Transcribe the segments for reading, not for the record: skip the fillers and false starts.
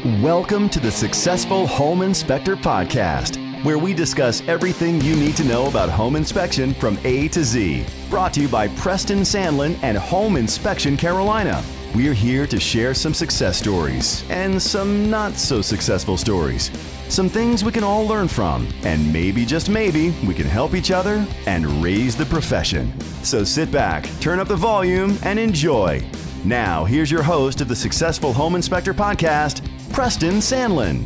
Welcome to the Successful Home Inspector Podcast, where we discuss everything you need to know about home inspection from A to Z. Brought to you by Preston Sandlin and Home Inspection Carolina. We're here to share some success stories and some not so successful stories. Some things we can all learn from, and maybe, just maybe, we can help each other and raise the profession. So sit back, turn up the volume, and enjoy. Now, here's your host of the Successful Home Inspector Podcast, Preston Sandlin.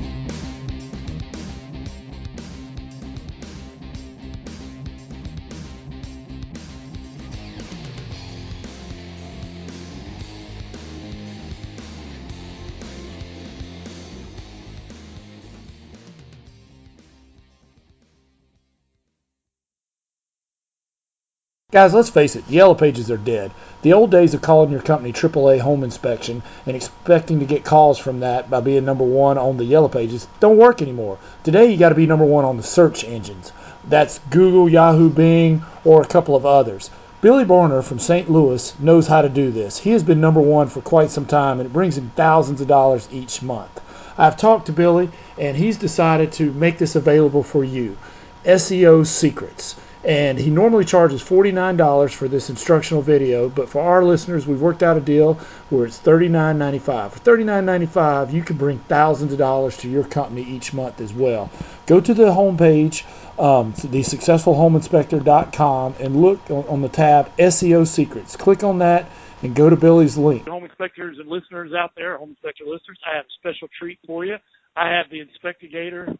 Guys, let's face it, Yellow Pages are dead. The old days of calling your company AAA Home Inspection and expecting to get calls from that by being number one on the Yellow Pages don't work anymore. Today, you got to be number one on the search engines. That's Google, Yahoo, Bing, or a couple of others. Billy Borner from St. Louis knows how to do this. He has been number one for quite some time, and it brings him thousands of dollars each month. I've talked to Billy, and he's decided to make this available for you. SEO Secrets. And he normally charges $49 for this instructional video, but for our listeners, we've worked out a deal where it's $39.95. For $39.95, you can bring thousands of dollars to your company each month as well. Go to the homepage, thesuccessfulhomeinspector.com, and look on the tab SEO Secrets. Click on that and go to Billy's link. Home inspectors and listeners out there, home inspector listeners, I have a special treat for you. I have the Inspectigator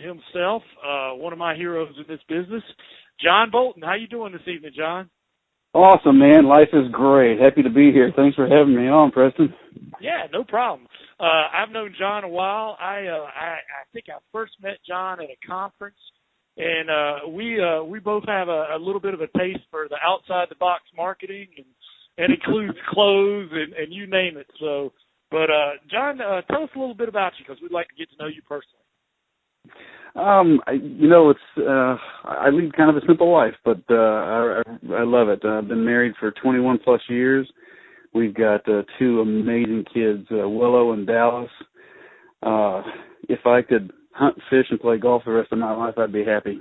himself, one of my heroes in this business, Jon Bolton. How you doing this evening, John? Awesome, man. Life is great. Happy to be here. Thanks for having me on, Preston. Yeah, no problem. I've known John a while. I think I first met John at a conference, and we both have a little bit of a taste for the outside the box marketing, and includes clothes and you name it. So, but John, tell us a little bit about you, because we'd like to get to know you personally. I lead kind of a simple life, but I love it. I've been married for 21 plus years. We've got two amazing kids, Willow and Dallas. If I could hunt, fish, and play golf the rest of my life, I'd be happy.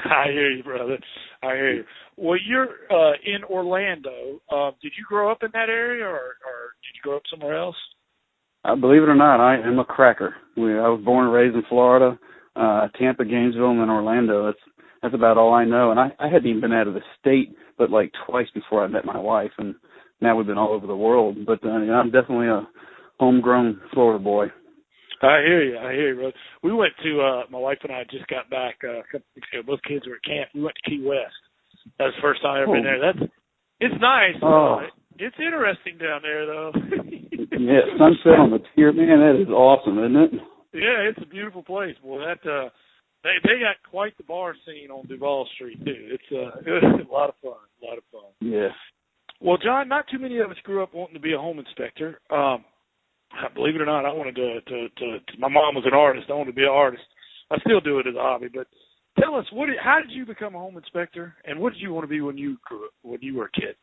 I hear you, brother. I hear you. Well, you're in Orlando. Did you grow up in that area, or did you grow up somewhere else? Believe it or not, I am a cracker. I was born and raised in Florida, Tampa, Gainesville, and then Orlando. That's about all I know. And I hadn't even been out of the state but like twice before I met my wife, and now we've been all over the world. But I'm definitely a homegrown Florida boy. I hear you, bro. We went to, my wife and I just got back a couple weeks ago. Both kids were at camp. We went to Key West. That was the first time I've ever been there. It's nice. It's interesting down there, though. Yeah, sunset on the pier, man, that is awesome, isn't it? Yeah, it's a beautiful place. Boy, they got quite the bar scene on Duval Street, too. It's a lot of fun, Yeah. Well, John, not too many of us grew up wanting to be a home inspector. Believe it or not, I wanted to my mom was an artist. I wanted to be an artist. I still do it as a hobby, but tell us, how did you become a home inspector, and what did you want to be when you were a kid?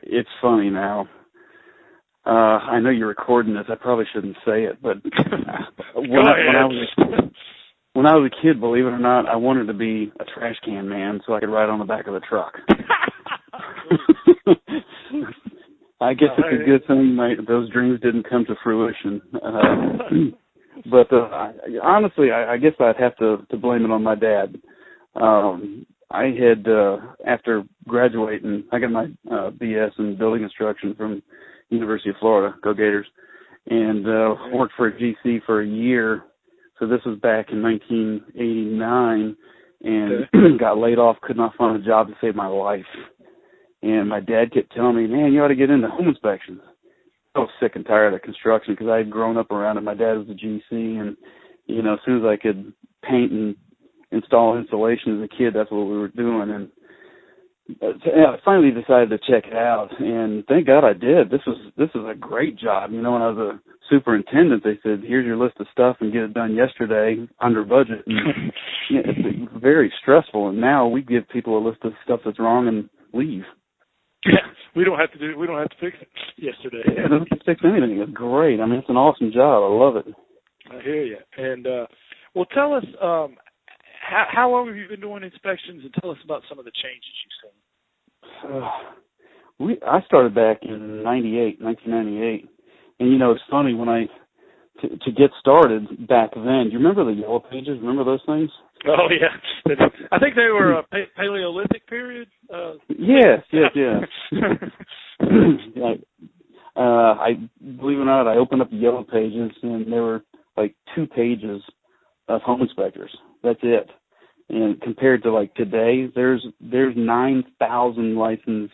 It's funny now. I know you're recording this. I probably shouldn't say it, but when I was a kid, believe it or not, I wanted to be a trash can man so I could ride on the back of the truck. I guess it's a good thing those dreams didn't come to fruition. But honestly, I guess I'd have to blame it on my dad. I had, after graduating, I got my BS in building construction from University of Florida, go Gators, and worked for a GC for a year. So this was back in 1989, and got laid off, could not find a job to save my life. And my dad kept telling me, man, you ought to get into home inspections. I was sick and tired of construction because I had grown up around it. My dad was a GC, and, as soon as I could paint and install insulation as a kid, that's what we were doing. And I finally decided to check it out, and thank God I did. This is a great job. When I was a superintendent, they said, here's your list of stuff and get it done yesterday under budget. And, it's very stressful, and now we give people a list of stuff that's wrong and leave. Yeah. we don't have to fix it yesterday. Yeah, don't have to fix anything. It's great. I mean, it's an awesome job. I love it. I hear you. And well, tell us how long have you been doing inspections, and tell us about some of the changes you've seen. I started back in 1998, and it's funny when to get started back then. Do you remember the Yellow Pages? Remember those things? Oh yeah, I think they were a Paleolithic period. Yes. I believe it or not, I opened up the Yellow Pages, and there were like 2 pages of home inspectors. That's it. And compared to like today, there's 9,000 licensed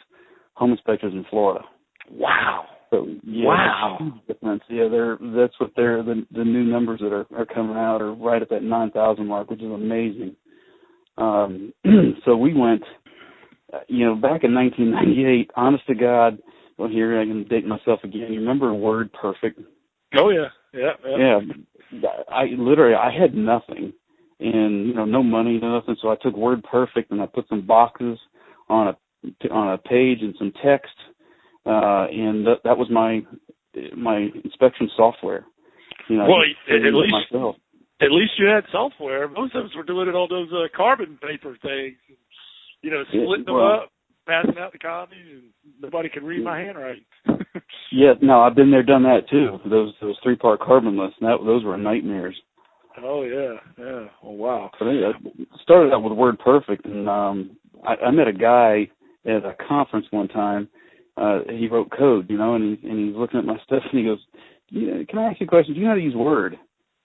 home inspectors in Florida. Wow. So yeah, wow. That's a huge difference. Yeah, the new numbers that are coming out are right at that 9,000 mark, which is amazing. So we went, back in 1998. Honest to God, well, here I can date myself again. You remember Word Perfect? Oh yeah. Yeah. I had nothing, and no money, nothing. So I took Word Perfect and I put some boxes on a page and some text. And that was my inspection software. Well, at least you had software. Most of us were doing it on those carbon paper things, splitting them up, passing out the copies, and nobody could read my handwriting. Yeah, no, I've been there, done that too. Those 3-part carbon lists, those were nightmares. Oh yeah. Oh wow. But anyway, I started out with Word Perfect, and I met a guy at a conference one time. He wrote code, and he's looking at my stuff, and he goes, can I ask you a question? Do you know how to use Word?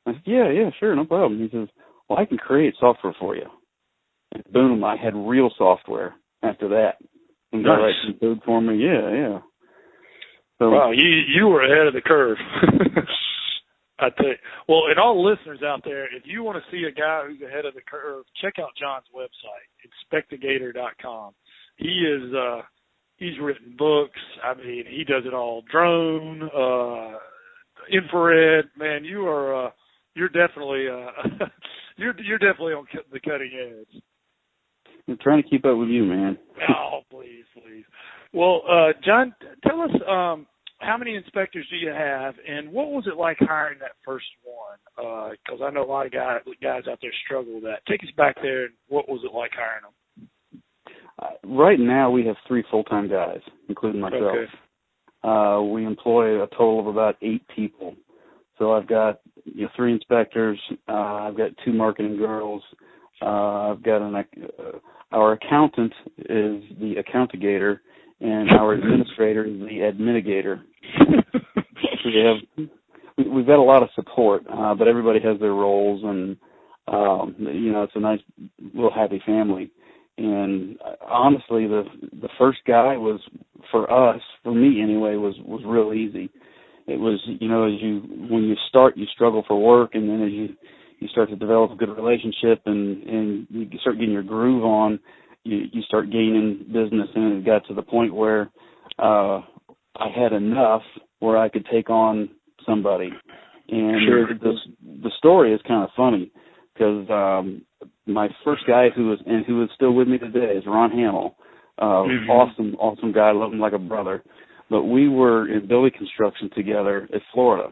I said, yeah, sure, no problem. He says, well, I can create software for you. And boom, I had real software after that. And got write some code for me. Yeah. So, wow, you were ahead of the curve. I tell you. Well, and all the listeners out there, if you want to see a guy who's ahead of the curve, check out Jon's website, inspectigator.com. He's written books. I mean, he does it all. Drone, infrared. Man, you're definitely you're definitely on the cutting edge. I'm trying to keep up with you, man. Oh, please. Well, Jon, tell us how many inspectors do you have, and what was it like hiring that first one? Because I know a lot of guys out there struggle with that. Take us back there, and what was it like hiring them? Right now, we have 3 full-time guys, including myself. Okay. We employ a total of about 8 people. So I've got 3 inspectors. I've got 2 marketing girls. I've got our accountant is the accountigator, and our administrator is the adminigator. So we've got a lot of support, but everybody has their roles, and it's a nice little happy family. And honestly, the first guy was, for me anyway, was real easy. It was, when you start, you struggle for work, and then as you start to develop a good relationship and you start getting your groove on, you start gaining business, and it got to the point where I had enough where I could take on somebody. And sure. The story is kind of funny because my first guy who is still with me today is Ron Hamill. Awesome guy, love him like a brother. But we were in building construction together at Florida,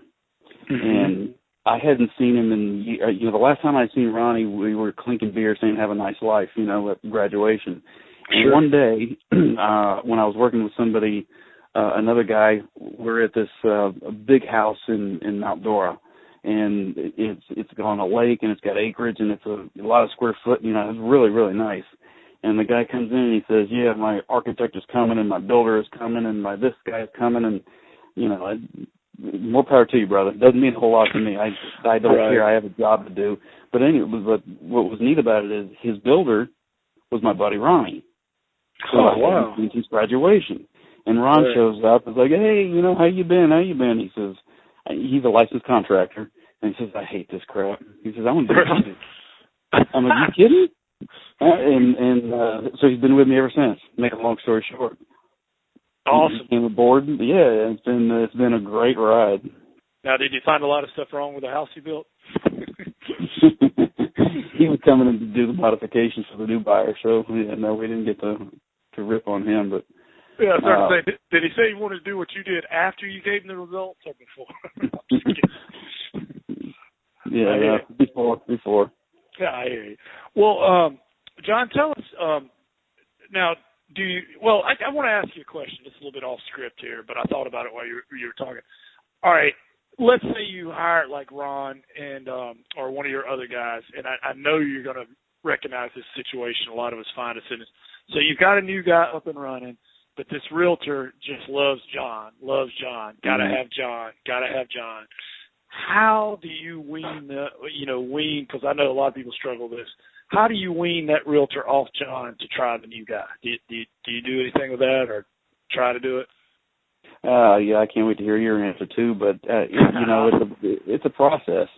and I hadn't seen him in the last time I'd seen Ronnie, we were clinking beer, saying "Have a nice life," at graduation. And sure. one day, when I was working with somebody, another guy, we're at this big house in Mount Dora. And it's on a lake, and it's got acreage, and it's a lot of square foot. It's really, really nice. And the guy comes in and he says, "Yeah, my architect is coming, and my builder is coming, and my this guy is coming." And more power to you, brother. It doesn't mean a whole lot to me. I don't care. I have a job to do. But anyway, what was neat about it is his builder was my buddy Ronnie. So wow! Since his graduation, and Ron shows up. It's like, "Hey, how you been? He says. He's a licensed contractor, and he says, "I hate this crap." He says, "I want to do something." I'm like, "You kidding?" So he's been with me ever since. Make a long story short. Awesome. He came aboard. Yeah, it's been a great ride. Now, did you find a lot of stuff wrong with the house you built? He was coming in to do the modifications for the new buyer, so no, we didn't get to rip on him, but. Yeah, I started to say, did he say he wanted to do what you did after you gave him the results or before? Yeah, before. Yeah, I hear you. Well, John, tell us now. I want to ask you a question. It's a little bit off script here, but I thought about it while you were talking. All right, let's say you hire like Ron and or one of your other guys, and I know you're going to recognize this situation. A lot of us find us in this. So you've got a new guy up and running, but this realtor just loves John. Gotta have John. How do you wean because I know a lot of people struggle with this. How do you wean that realtor off John to try the new guy? Do you do anything with that or try to do it? Yeah, I can't wait to hear your answer too. But it's a process.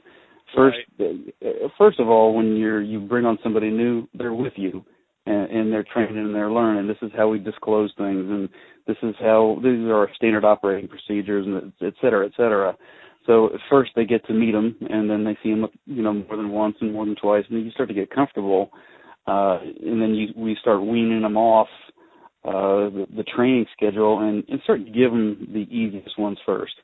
First of all, when you bring on somebody new, they're with you, and they're training and they're learning. This is how we disclose things, and these are our standard operating procedures, and et cetera, et cetera. So at first they get to meet them, and then they see them, more than once and more than twice, and then you start to get comfortable, and then we start weaning them off the training schedule and start to give them the easiest ones first.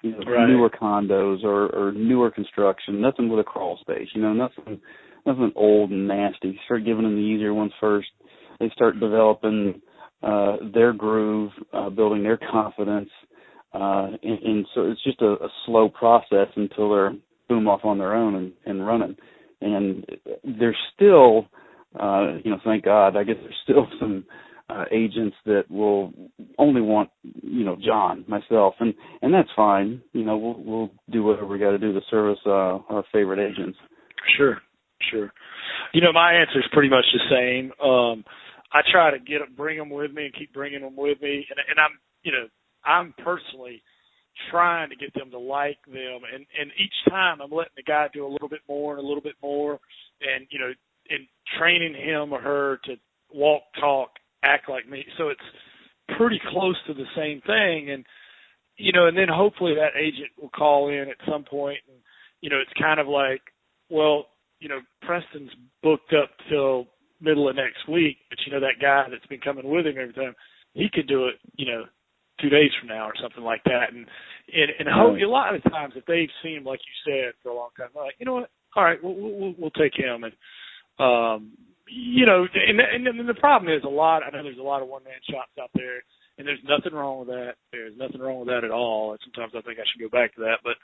Newer condos or newer construction, nothing with a crawl space, nothing old and nasty. Start giving them the easier ones first. They start developing their groove, building their confidence. And so it's just a slow process until they're boom off on their own and running. And there's still, thank God, I guess there's still some agents that will only want, John, myself, and that's fine. We'll do whatever we got to do to service our favorite agents. Sure. My answer is pretty much the same. I try to bring them with me and keep bringing them with me, and I'm personally trying to get them to like them, and each time I'm letting the guy do a little bit more and a little bit more, and and training him or her to walk, talk, act like me. So it's pretty close to the same thing, and then hopefully that agent will call in at some point, and it's kind of like, well, Preston's booked up till middle of next week, but that guy that's been coming with him every time, he could do it, 2 days from now or something like that. And a lot of times if they've seen him, like you said, for a long time, they're like, you know what, all right, we'll take him. And, and then the problem is I know there's a lot of one-man shops out there, and there's nothing wrong with that. There's nothing wrong with that at all. And sometimes I think I should go back to that. But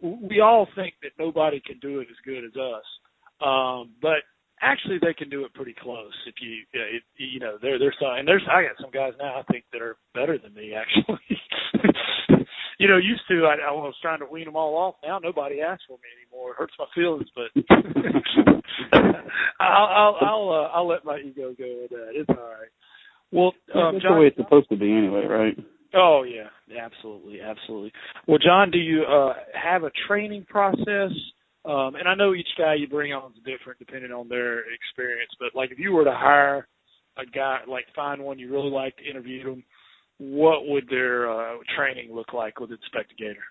we all think that nobody can do it as good as us. But actually, they can do it pretty close. If there's I got some guys now I think that are better than me actually. Used to I was trying to wean them all off. Now nobody asks for me anymore. It hurts my feelings, but I'll let my ego go with that. It's all right. Well, that's John, the way it's supposed to be anyway, right? Oh yeah, absolutely. Well, John, do you have a training process? And I know each guy you bring on is different depending on their experience, but like if you were to hire a guy, like find one you really like to interview them, what would their training look like with Inspectigator?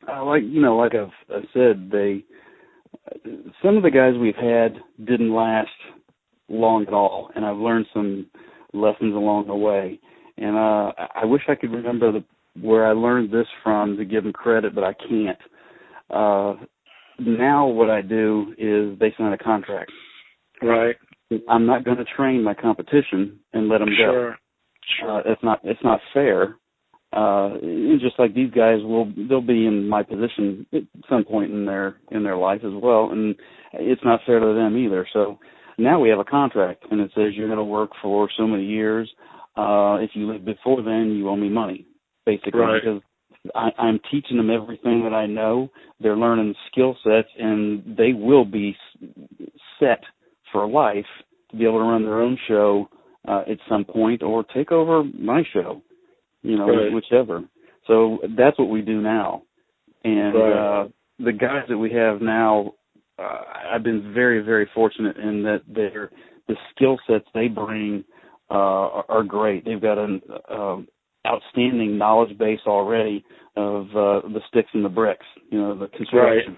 Like I've said, some of the guys we've had didn't last long at all, and I've learned some lessons along the way. And I wish I could remember where I learned this from to give them credit, but I can't. Now what I do is they sign a contract. Right. I'm not going to train my competition and let them go. Sure. It's not fair. Just like these guys they'll be in my position at some point in their life as well, and it's not fair to them either. So now we have a contract, and it says you're going to work for so many years. If you leave before then, you owe me money, basically, right. Because I'm teaching them everything that I know. They're learning skill sets, and they will be set for life to be able to run their own show at some point or take over my show, right. whichever. So that's what we do now. And right. The guys that we have now, I've been very, very fortunate in that the skill sets they bring are great. They've got an outstanding knowledge base already of the sticks and the bricks, the construction.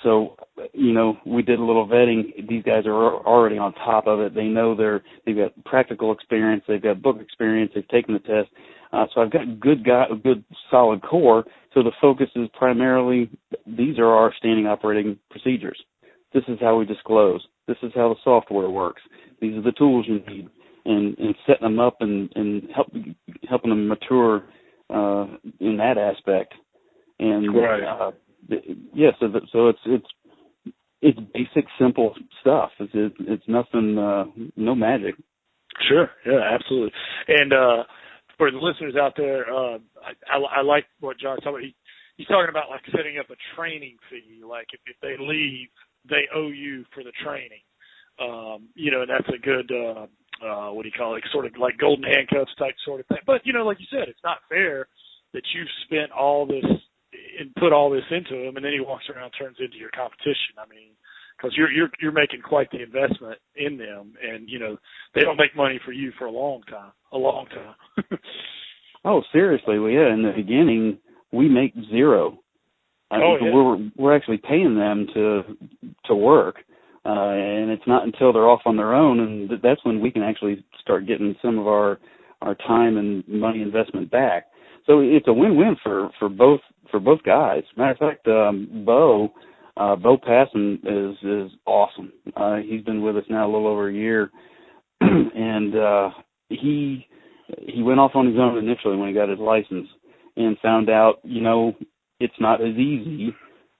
So, we did a little vetting. These guys are already on top of it. They know they've got practical experience. They've got book experience. They've taken the test. So I've got a good solid core. So the focus is primarily, these are our standing operating procedures. This is how we disclose. This is how the software works. These are the tools you need, and setting them up and helping them mature in that aspect. And right. So it's basic, simple stuff. It's nothing, no magic. Sure, yeah, absolutely. And for the listeners out there, I like what John's talking about. He's talking about like setting up a training fee. Like if they leave, they owe you for the training. And that's a good, what do you call it, sort of like golden handcuffs type sort of thing. But, like you said, it's not fair that you've spent all this and put all this into him, and then he walks around and turns into your competition. I mean, because you're making quite the investment in them, and, they don't make money for you for a long time. Oh, seriously? Well, yeah, in the beginning, we make zero. We're actually paying them to work, and it's not until they're off on their own, and that's when we can actually start getting some of our time and money investment back. So it's a win-win for both guys. Matter of fact, Bo Passon is awesome. He's been with us now a little over a year, and he went off on his own initially when he got his license and found out, it's not as easy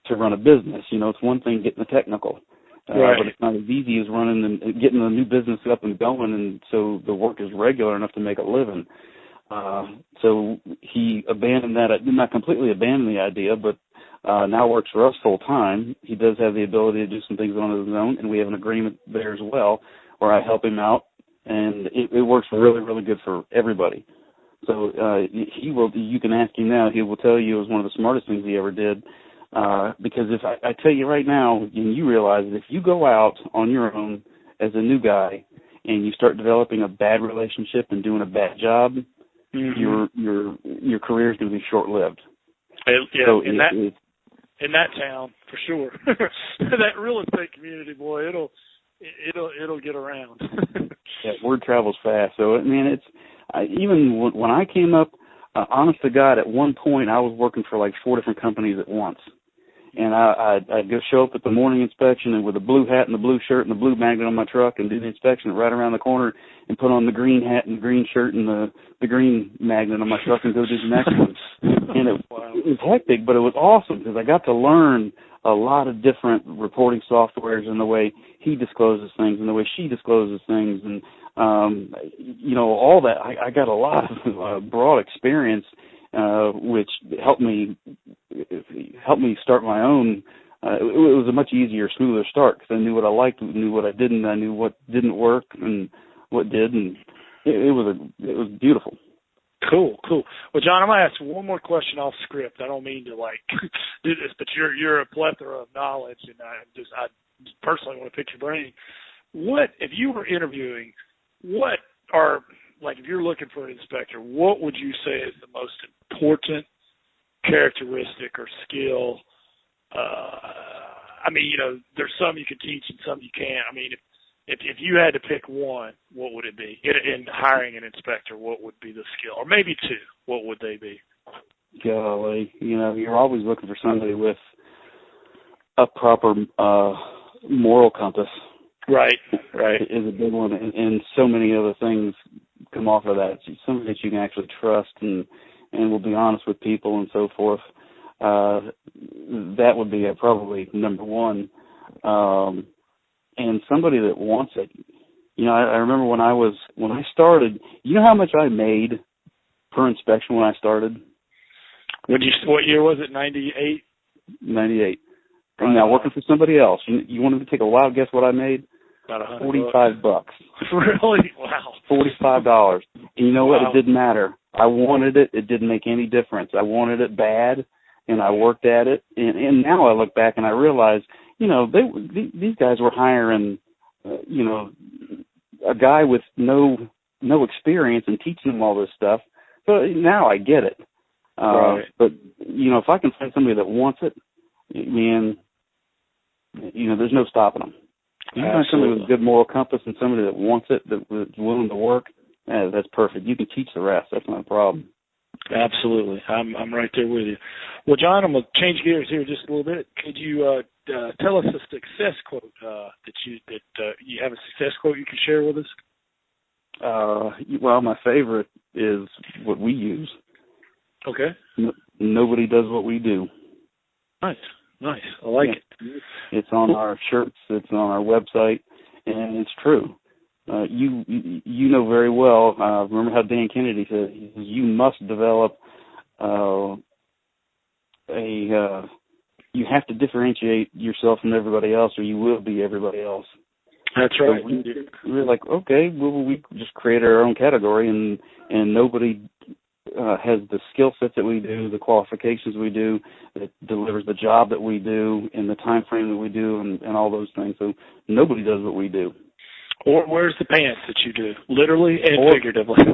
to run a business. It's one thing getting the technical, right. But it's not as easy as running and getting a new business up and going, and so the work is regular enough to make a living. So he abandoned that. Not completely abandoned the idea, but now works for us full time. He does have the ability to do some things on his own, and we have an agreement there as well where I help him out, and it works really, really good for everybody. So he will. You can ask him now. He will tell you it was one of the smartest things he ever did. Because if I tell you right now, and you realize that if you go out on your own as a new guy and you start developing a bad relationship and doing a bad job, mm-hmm. your career is going to be short-lived. Yeah, so in that town for sure. That real estate community, boy, it'll get around. Yeah, word travels fast. So I mean, even when I came up, honest to God, at one point I was working for like 4 different companies at once. And I'd go show up at the morning inspection and with a blue hat and the blue shirt and the blue magnet on my truck and do the inspection right around the corner and put on the green hat and the green shirt and the green magnet on my truck and go do the next one. And it was hectic, but it was awesome because I got to learn a lot of different reporting softwares and the way he discloses things and the way she discloses things and all that. I got a lot of broad experience, which helped me start my own. It was a much easier, smoother start because I knew what I liked, knew what I didn't, I knew what didn't work and what did, and it was beautiful. Cool. Well, John, I'm gonna ask one more question off script. I don't mean to do this, but you're a plethora of knowledge, and I personally want to pick your brain. What if you were interviewing? What are if you're looking for an inspector? What would you say is the most important characteristic or skill? There's some you can teach and some you can't. I mean, if you had to pick one, what would it be? In hiring an inspector, what would be the skill? Or maybe 2, what would they be? Golly, you're always looking for somebody with a proper moral compass. Right. Is a big one, and so many other things come off of that. Somebody that you can actually trust and will be honest with people and so forth. That would be probably number one. And somebody that wants it. I remember when I started, you know how much I made per inspection when I started? What year was it, 98? 98. And now working for somebody else. You wanted to take a wild guess what I made? About $45. Really? Wow. $45. And you know what? It didn't matter. I wanted it. It didn't make any difference. I wanted it bad, and I worked at it. And now I look back and I realize, these guys were hiring, a guy with no experience and teaching them all this stuff. So now I get it. Right. But if I can find somebody that wants it, man, there's no stopping them. You find somebody with a good moral compass and somebody that wants it, that's willing to work, that's perfect. You can teach the rest. That's not a problem. Absolutely. I'm right there with you. Well, Jon, I'm going to change gears here just a little bit. Could you tell us a success quote that you have a success quote you can share with us? Well, my favorite is what we use. Okay. Nobody does what we do. Nice. I like it. It's on our shirts. It's on our website, and it's true. You know very well. Remember how Dan Kennedy said you must develop you have to differentiate yourself from everybody else, or you will be everybody else. That's right. So we're like, okay, well, we just create our own category, and nobody has the skill sets that we do, the qualifications we do, that delivers the job that we do, in the time frame that we do, and all those things. So nobody does what we do. Or wears the pants that you do, literally and figuratively.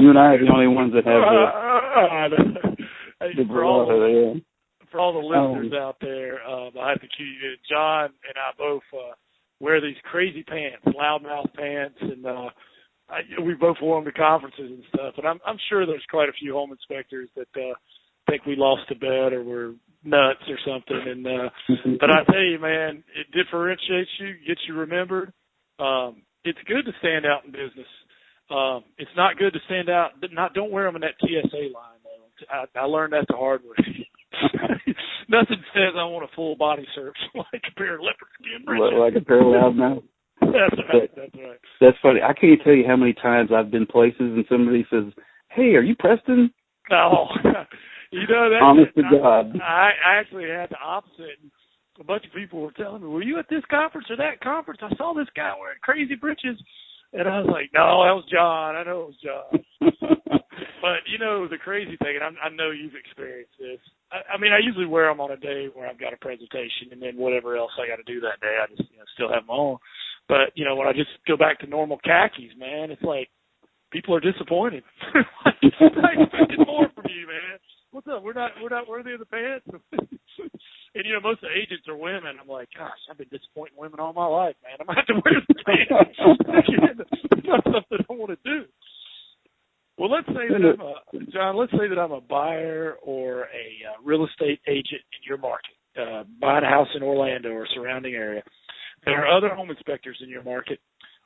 You and I are the only ones that have the for all the listeners out there, I have to cue you. Jon and I both wear these crazy pants, loudmouth pants, and we both wore them to conferences and stuff. And I'm sure there's quite a few home inspectors that think we lost a bet or we're nuts or something. And but I tell you, man, it differentiates you, gets you remembered. It's good to stand out in business. It's not good to stand out. Don't wear them in that TSA line, though. I learned that the hard way. Nothing says I want a full body search like a pair of leopard skin breeches. Like a pair of loudmouth. That's right. That's funny. I can't tell you how many times I've been places and somebody says, "Hey, are you Preston?" No. That. Honest to God. I actually had the opposite. A bunch of people were telling me, "Were you at this conference or that conference? I saw this guy wearing crazy breeches." And I was like, "No, that was Jon. I know it was Jon." But, the crazy thing, and I know you've experienced this. I mean, I usually wear them on a day where I've got a presentation, and then whatever else I got to do that day, I just still have them on. But, when I just go back to normal khakis, man, it's like people are disappointed. I expected more from you, man. What's up? We're not worthy of the pants? And, most of the agents are women. I'm like, gosh, I've been disappointing women all my life, man. I'm going to have to wear the pants. It's not something I want to do. Well, let's say that Jon, I'm a buyer or a real estate agent in your market, buying a house in Orlando or surrounding area. There are other home inspectors in your market.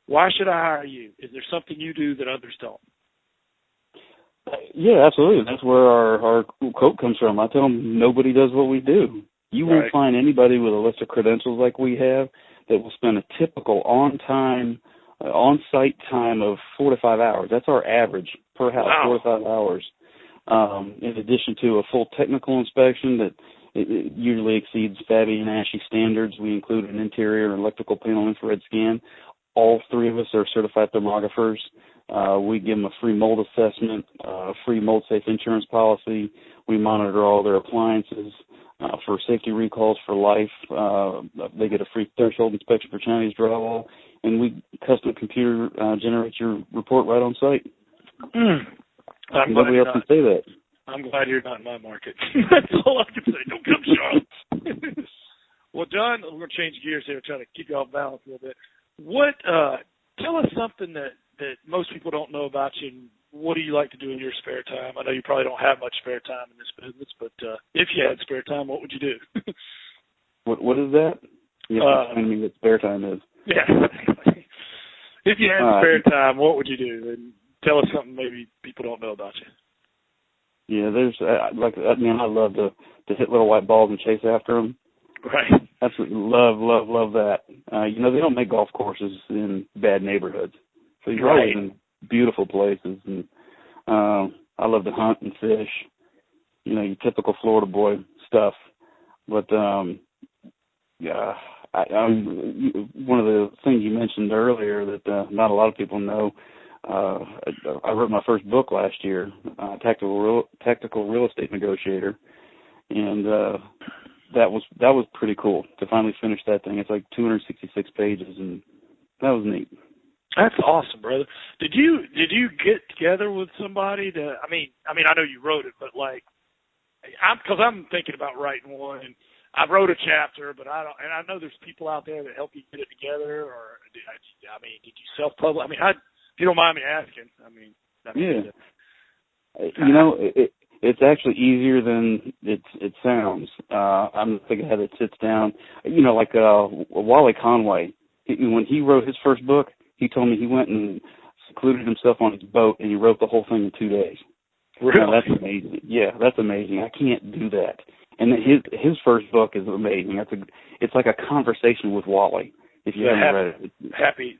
Why should I hire you? Is there something you do that others don't? Yeah, absolutely. That's where our quote comes from. I tell them nobody does what we do. You won't find anybody with a list of credentials like we have that will spend a typical on-site time of 4 to 5 hours. That's our average per house, 4 to 5 hours. In addition to a full technical inspection that it usually exceeds FABI and ASHI standards. We include an interior and electrical panel infrared scan. All three of us are certified thermographers. We give them a free mold assessment, a free mold-safe insurance policy. We monitor all their appliances for safety recalls for life. They get a free threshold inspection for Chinese drywall, and we custom computer generate your report right on site. Nobody else can say that. I'm glad you're not in my market. That's all I can say. Don't come Charlotte. Well, Jon, we're going to change gears here, trying to keep you off balance a little bit. Tell us something that most people don't know about you, and what do you like to do in your spare time? I know you probably don't have much spare time in this business, but if you had spare time, what would you do? What is that? You have to explain to me what spare time is. Yeah. If you had spare time, what would you do? And tell us something maybe people don't know about you. Yeah, I love to hit little white balls and chase after them. Right. Absolutely love that. They don't make golf courses in bad neighborhoods. So you're always in beautiful places. And I love to hunt and fish, your typical Florida boy stuff. But, one of the things you mentioned earlier that not a lot of people know, I wrote my first book last year, Tactical Real Estate Negotiator, and that was pretty cool to finally finish that thing. It's like 266 pages, and that was neat. That's awesome, brother. Did you get together with somebody to? I mean, I know you wrote it, but because I'm thinking about writing one, and I wrote a chapter, but I don't. And I know there's people out there that help you get it together. Or I mean, did you self-publish? I mean, if you don't mind me asking, it's actually easier than it sounds. I'm the guy that sits down, like Wally Conway. When he wrote his first book, he told me he went and secluded himself on his boat and he wrote the whole thing in 2 days. Really? Now, that's amazing. Yeah, that's amazing. I can't do that. And his first book is amazing. It's like a conversation with Wally. If you haven't read it,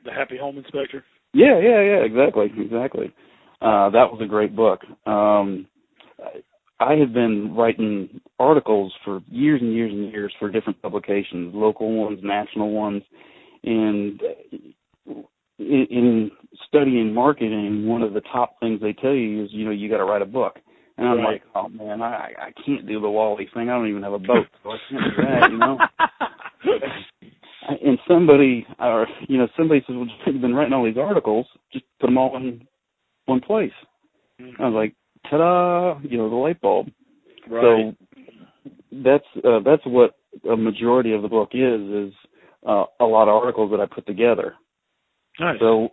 the Happy Home Inspector. Yeah, exactly. That was a great book. I have been writing articles for years and years and years for different publications, local ones, national ones, and in studying marketing, one of the top things they tell you is, you got to write a book. And I'm like, oh man, I can't do the Wally thing. I don't even have a boat, so I can't do that, And somebody says, well, you've been writing all these articles, just put them all in one place. Mm-hmm. I was like, ta-da, the light bulb. Right. So that's what a majority of the book is a lot of articles that I put together. Nice. So,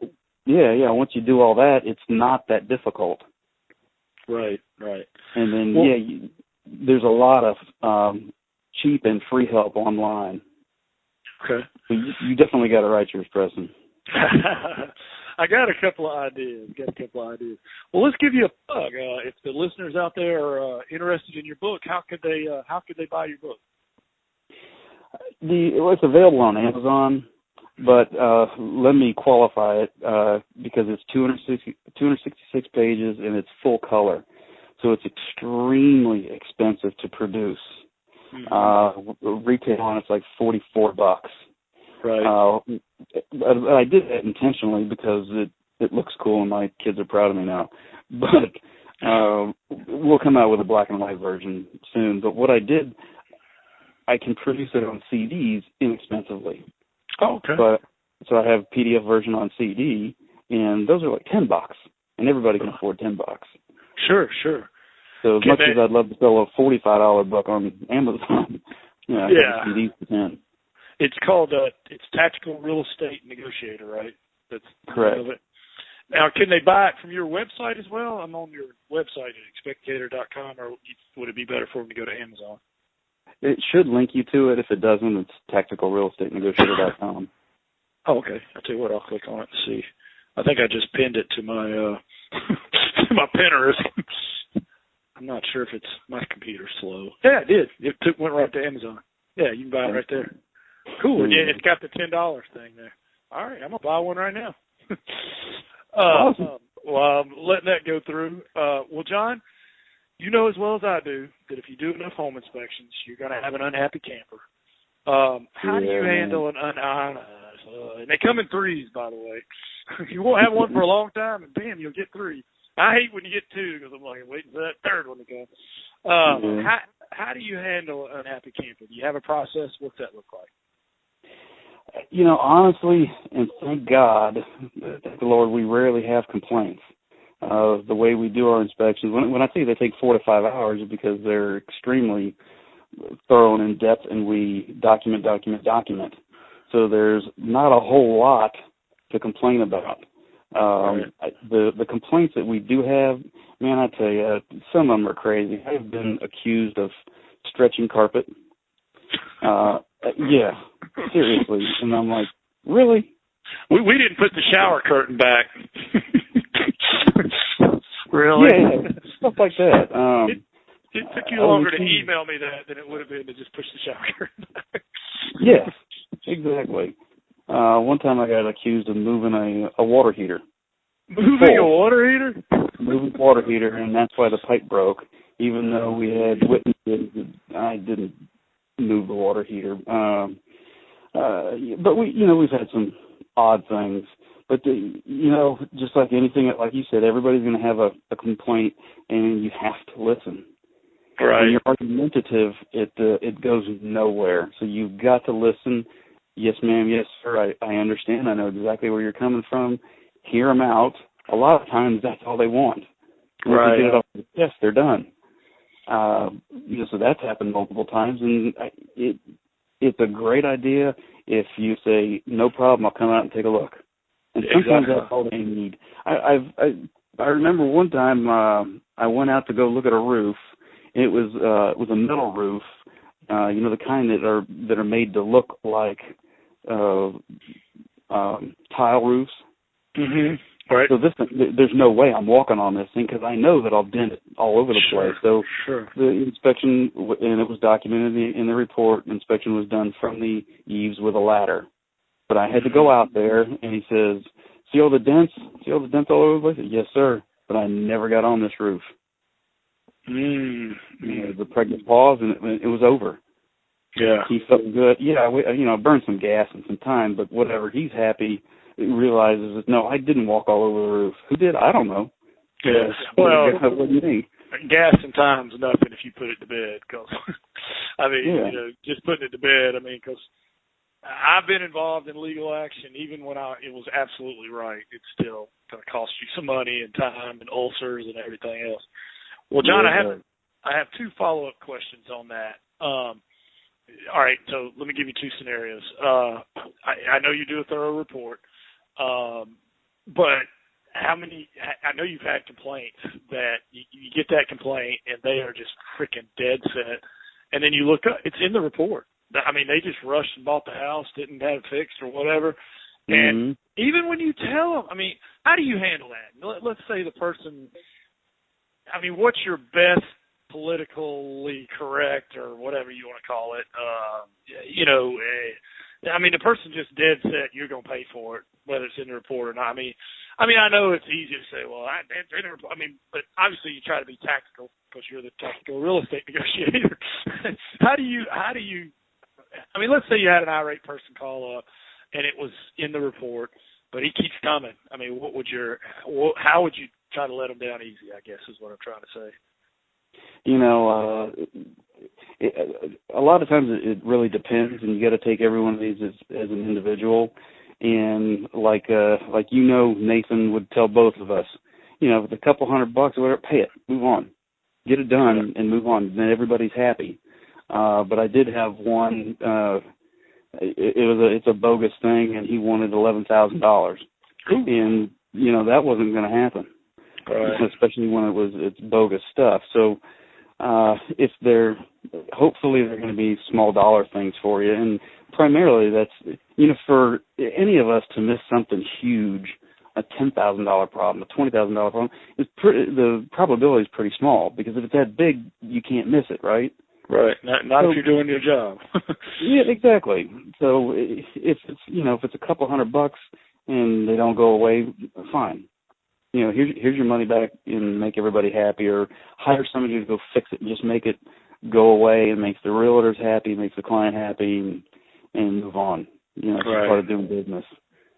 once you do all that, it's not that difficult. Right. And then, there's a lot of cheap and free help online. Okay. So you definitely got to write yours, Preston. I got a couple of ideas. Well, let's give you a plug. If the listeners out there are interested in your book, how could they buy your book? It's available on Amazon, but let me qualify it because it's 266 pages and it's full color, so it's extremely expensive to produce. Mm-hmm. Retail on it's like $44. Right. But I did that intentionally because it looks cool and my kids are proud of me now. But we'll come out with a black and white version soon. But what I did, I can produce it on CDs inexpensively. Oh, okay. So I have PDF version on CD, and those are like $10, and everybody can afford $10. Sure. So as much as I'd love to sell a $45 book on Amazon, I have CDs for $10. It's called it's Tactical Real Estate Negotiator, right? That's correct. Now, can they buy it from your website as well? I'm on your website at expectgator.com, or would it be better for them to go to Amazon? It should link you to it. If it doesn't, it's tacticalrealestatenegotiator.com. Oh, okay. I'll tell you what, I'll click on it and see. I think I just pinned it to my to my Pinterest. I'm not sure if it's my computer's slow. Yeah, it did. It went right to Amazon. Yeah, you can buy it right there. Cool. Yeah, it's got the $10 thing there. All right, I'm gonna buy one right now. Awesome. Well, I'm letting that go through. Well, John, you know as well as I do that if you do enough home inspections, you're gonna have an unhappy camper. How do you handle an and they come in threes, by the way. You won't have one for a long time, and bam, you'll get three. I hate when you get two because I'm like waiting for that third one to come. How do you handle an unhappy camper? Do you have a process? What's that look like? Honestly, and thank God, thank the Lord, we rarely have complaints. The way we do our inspections, when I say they take 4 to 5 hours, is because they're extremely thorough and in-depth, and we document. So there's not a whole lot to complain about. The complaints that we do have, man, I tell you, some of them are crazy. I've been accused of stretching carpet. Yeah, seriously. And I'm like, really? We didn't put the shower curtain back. Really? Yeah, stuff like that. It took you longer to email me that than it would have been to just push the shower curtain back. Yes, exactly. One time I got accused of moving a water heater. Moving a water heater? Moving a water heater, and that's why the pipe broke, even though we had witnesses that I didn't move the water heater. But we've had some odd things. But, just like anything, like you said, everybody's going to have a complaint, and you have to listen. Right. When you're argumentative, it goes nowhere. So you've got to listen. Yes, ma'am. Yes, sir. I understand. I know exactly where you're coming from. Hear them out. A lot of times, that's all they want. Once right. they get it off the chest, they're done. So that's happened multiple times, and it's a great idea if you say, no problem, I'll come out and take a look. And sometimes that's all they need. I remember one time I went out to go look at a roof. It was a metal roof, the kind that are made to look like tile roofs. Mm-hmm. Right. So there's no way I'm walking on this thing because I know that I'll dent it all over the place. So the inspection, and it was documented in the report, inspection was done from the eaves with a ladder. But I had to go out there, and he says, see all the dents all over the place? Yes, sir. But I never got on this roof. The pregnant pause, and it was over. Yeah. He felt good. Yeah, I burned some gas and some time, but whatever. He's happy. He realizes that, no, I didn't walk all over the roof. Who did? I don't know. Yes. Well, what do you think? Gas and time's nothing if you put it to bed. Cause, just putting it to bed, because I've been involved in legal action even when it was absolutely right. It's still going to cost you some money and time and ulcers and everything else. Well, John, I have two follow-up questions on that. All right, so let me give you two scenarios. I know you do a thorough report, but how many? I know you've had complaints that you get that complaint and they are just freaking dead set, and then you look up, it's in the report. They just rushed and bought the house, didn't have it fixed or whatever. And even when you tell them, how do you handle that? Let's say the person, what's your best politically correct or whatever you want to call it? The person just dead set, you're going to pay for it, whether it's in the report or not. I know it's easy to say, well, it's in the report. But obviously you try to be tactical because you're the tactical real estate negotiator. How do you, let's say you had an irate person call up and it was in the report, but he keeps coming. How would you try to let him down easy, I guess is what I'm trying to say. A lot of times it really depends, and you got to take every one of these as an individual. And like Nathan would tell both of us, with a couple $100 or whatever, pay it, move on, get it done, and move on. Then everybody's happy. But I did have one. It's a bogus thing, and he wanted $11,000, and that wasn't going to happen. Right. Especially when it's bogus stuff. So hopefully they're going to be small dollar things for you, and primarily that's for any of us to miss something huge, a $10,000 problem, a $20,000 problem, the probability is pretty small, because if it's that big, you can't miss it, right? Right. Not if you're doing your job. Yeah, exactly. So if it's a couple $100 and they don't go away, fine. Here's your money back and make everybody happy, or hire somebody to go fix it and just make it go away and makes the realtors happy, makes the client happy, and move on. It's just part of doing business.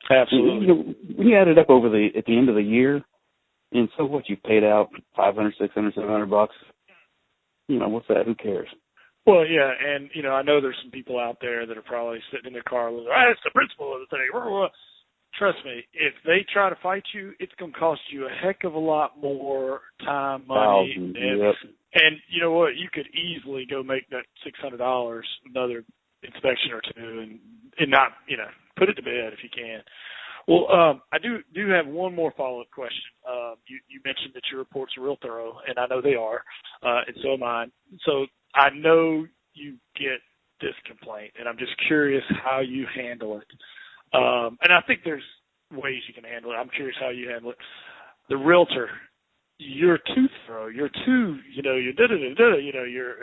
Absolutely. When you add it up at the end of the year, and so what, you paid out $500, $600, $700. What's that? Who cares? Well, yeah, and I know there's some people out there that are probably sitting in their car with, it's the principle of the thing. Trust me, if they try to fight you, it's going to cost you a heck of a lot more time, money. And you know what? You could easily go make that $600 another inspection or two and not, put it to bed if you can. Well, I do have one more follow-up question. You mentioned that your reports are real thorough, and I know they are, and so am I. So I know you get this complaint, and I'm just curious how you handle it. And I think there's ways you can handle it. I'm curious how you handle it. The realtor, you're too thorough. You're too, you're you're.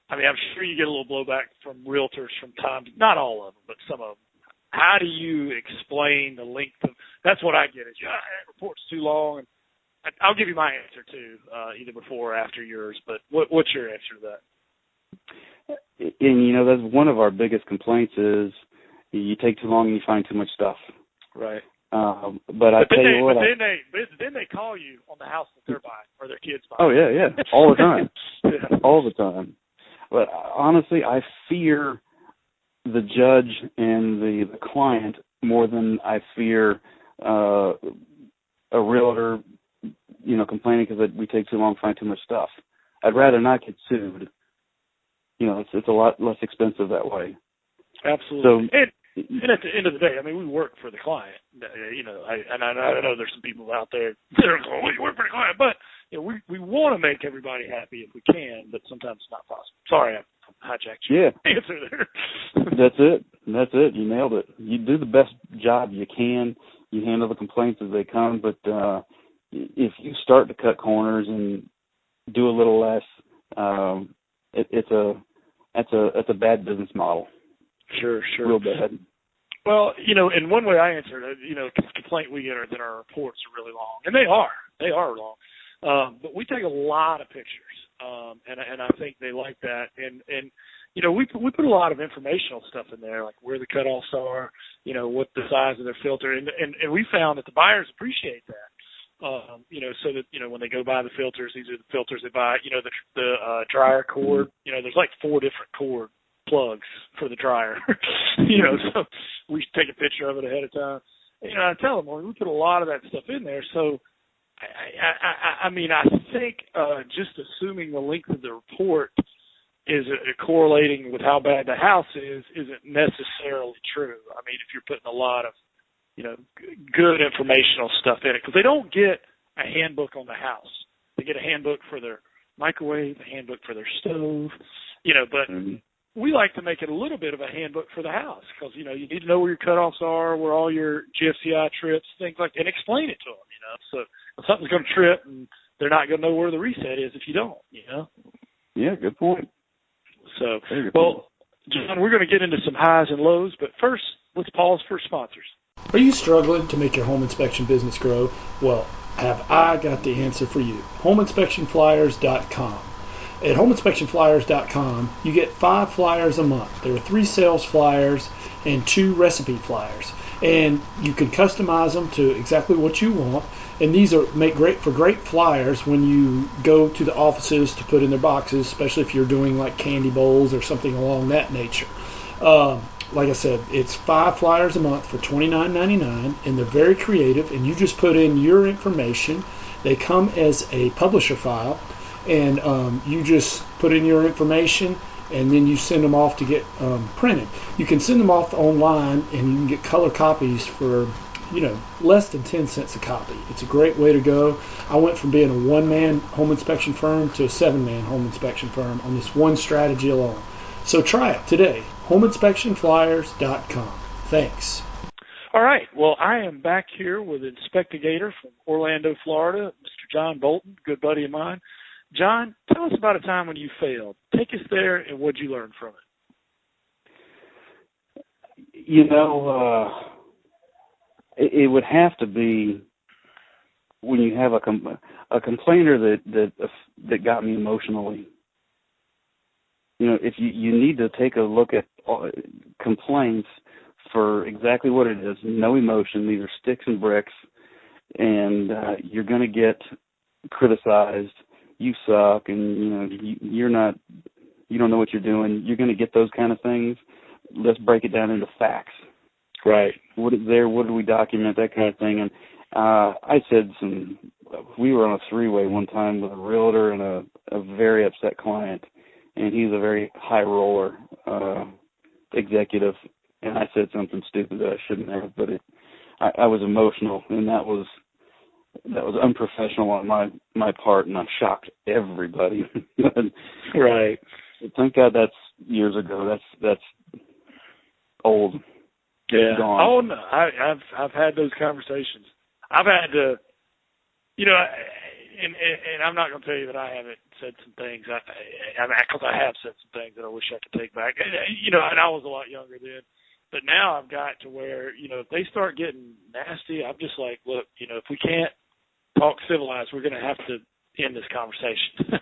I'm sure you get a little blowback from realtors from time, not all of them, but some of them. How do you explain the length of? That's what I get. Is that report's too long. And I'll give you my answer too, either before or after yours. But what's your answer to that? And that's one of our biggest complaints is you take too long and you find too much stuff. Right. But then they call you on the house that they're buying or their kids buying. Oh yeah, all the time, all the time. But honestly, I fear the judge and the client more than I fear a realtor, complaining because we take too long to find too much stuff. I'd rather not get sued. You know, it's a lot less expensive that way. Absolutely. So, and at the end of the day, I mean, we work for the client. You know, I know there's some people out there that are going, well, you work for the client, but you know, we want to make everybody happy if we can, but sometimes it's not possible. Sorry, I hijacked your answer there. That's it. You nailed it. You do the best job you can. You handle the complaints as they come, but if you start to cut corners and do a little less, it's a bad business model. Sure. Real bad. Well, you know, and one way I answer it, you know, complaint we get are that our reports are really long, and they are long. But we take a lot of pictures, and I think they like that. And you know, we put a lot of informational stuff in there, like where the cutoffs are, you know, what the size of their filter, and we found that the buyers appreciate that. You know, so that, you know, when they go buy the filters, these are the filters they buy. You know, the dryer cord. You know, there's like 4 different cord plugs for the dryer. You know, so we take a picture of it ahead of time. You know, I tell them, well, we put a lot of that stuff in there. So, I mean, I think just assuming the length of the report is correlating with how bad the house isn't necessarily true. I mean, if you're putting a lot of, you know, good informational stuff in it, because they don't get a handbook on the house. They get a handbook for their microwave, a handbook for their stove, you know, but we like to make it a little bit of a handbook for the house because, you know, you need to know where your cutoffs are, where all your GFCI trips, things like that, and explain it to them, you know. So if something's going to trip, and they're not going to know where the reset is if you don't, you know. Yeah, good point. So, well, John, we're going to get into some highs and lows, but first, let's pause for sponsors. Are you struggling to make your home inspection business grow? Well, have I got the answer for you. HomeInspectionFlyers.com. At HomeInspectionFlyers.com, you get 5 flyers a month. There are 3 sales flyers and 2 recipe flyers. And you can customize them to exactly what you want. And these make great flyers when you go to the offices to put in their boxes, especially if you're doing like candy bowls or something along that nature. Like I said, it's 5 flyers a month for $29.99, and they're very creative, and you just put in your information. They come as a publisher file, and you just put in your information, and then you send them off to get printed. You can send them off online, and you can get color copies for, you know, less than 10 cents a copy. It's a great way to go. I went from being a 1-man home inspection firm to a 7-man home inspection firm on this one strategy alone. So try it today. HomeInspectionFlyers.com. Thanks. All right. Well, I am back here with Inspectigator from Orlando, Florida, Mr. Jon Bolton, good buddy of mine. John, tell us about a time when you failed. Take us there, and what did you learn from it? You know, it would have to be when you have a complainer that got me emotionally. You know, if you need to take a look at complaints for exactly what it is, no emotion, these are sticks and bricks, and you're going to get criticized. You suck, and you don't know what you're doing. You're going to get those kind of things. Let's break it down into facts. Right. What is there? What do we document? That kind of thing. And I said we were on a 3-way one time with a realtor and a very upset client, and he's a very high roller executive. And I said something stupid that I shouldn't have, but I was emotional, and that was unprofessional on my part, and I shocked everybody. Right. Thank God that's years ago. That's old. Yeah. Gone. Oh no, I've had those conversations. I've had to, you know, and I'm not going to tell you that I haven't said some things. Because I have said some things that I wish I could take back. You know, and I was a lot younger then. But now I've got to where, you know, if they start getting nasty, I'm just like, look, you know, if we can't talk civilized, we're going to have to end this conversation,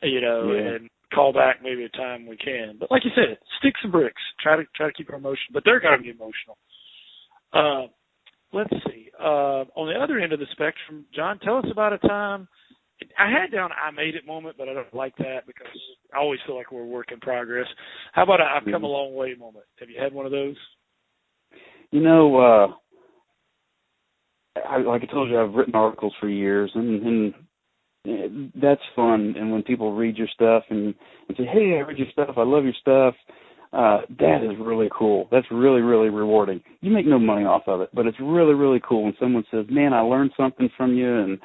you know, and call back maybe a time we can. But like you said, sticks and bricks. Try to keep our emotion, but they're going to be emotional. Let's see. On the other end of the spectrum, John, tell us about a time. I had down I made it moment, but I don't like that because I always feel like we're a work in progress. How about I've come a long way moment? Have you had one of those? You know, like I told you, I've written articles for years, and that's fun. And when people read your stuff and say, hey, I read your stuff, I love your stuff, that is really cool. That's really, really rewarding. You make no money off of it, but it's really, really cool when someone says, man, I learned something from you. And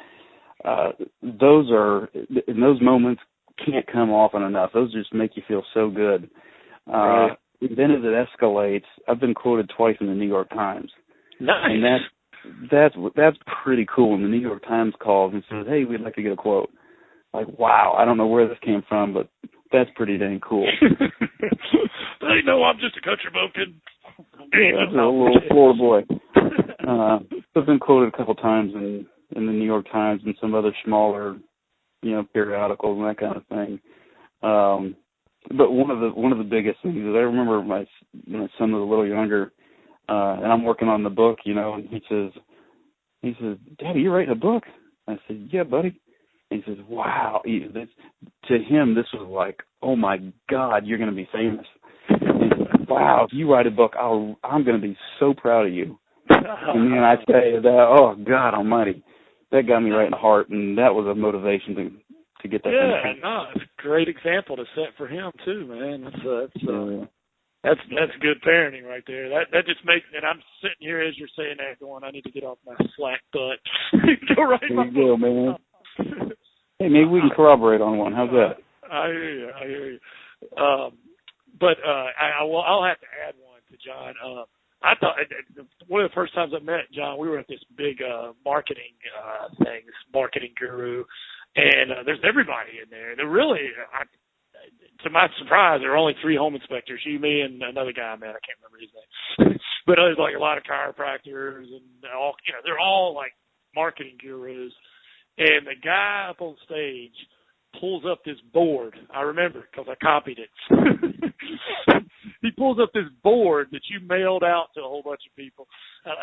those moments can't come often enough. Those just make you feel so good. Right. Then as it escalates, I've been quoted twice in the New York Times. Nice. And that's pretty cool. When the New York Times calls and says, hey, we'd like to get a quote. Like, wow, I don't know where this came from, but that's pretty dang cool. They know I'm just a country bumpkin. Yeah, a little Florida boy. I've been quoted a couple times in the New York Times and some other smaller, periodicals and that kind of thing. But one of the biggest things is I remember my son was a little younger, and I'm working on the book, and he says, Daddy, you're writing a book? I said, yeah, buddy. And he says, wow. To him, this was like, oh my God, you're going to be famous. And, wow, if you write a book, I'm going to be so proud of you. And then I say that, oh God Almighty, that got me right in the heart, and that was a motivation to get that. Yeah, no, it's a great example to set for him too, man. That's good parenting right there. That just makes, and I'm sitting here as you're saying that, going, I need to get off my slack butt. Go write my book. There you go, man. Hey, maybe we can corroborate on one. How's that? I hear you. But I'll have to add one to John. I thought one of the first times I met John, we were at this big marketing thing, this marketing guru, and there's everybody in there. They're really, to my surprise, there were only 3 home inspectors, you, me, and another guy, man, I can't remember his name. But there's like a lot of chiropractors, and all, they're all like marketing gurus. And the guy up on stage pulls up this board. I remember because I copied it. He pulls up this board that you mailed out to a whole bunch of people.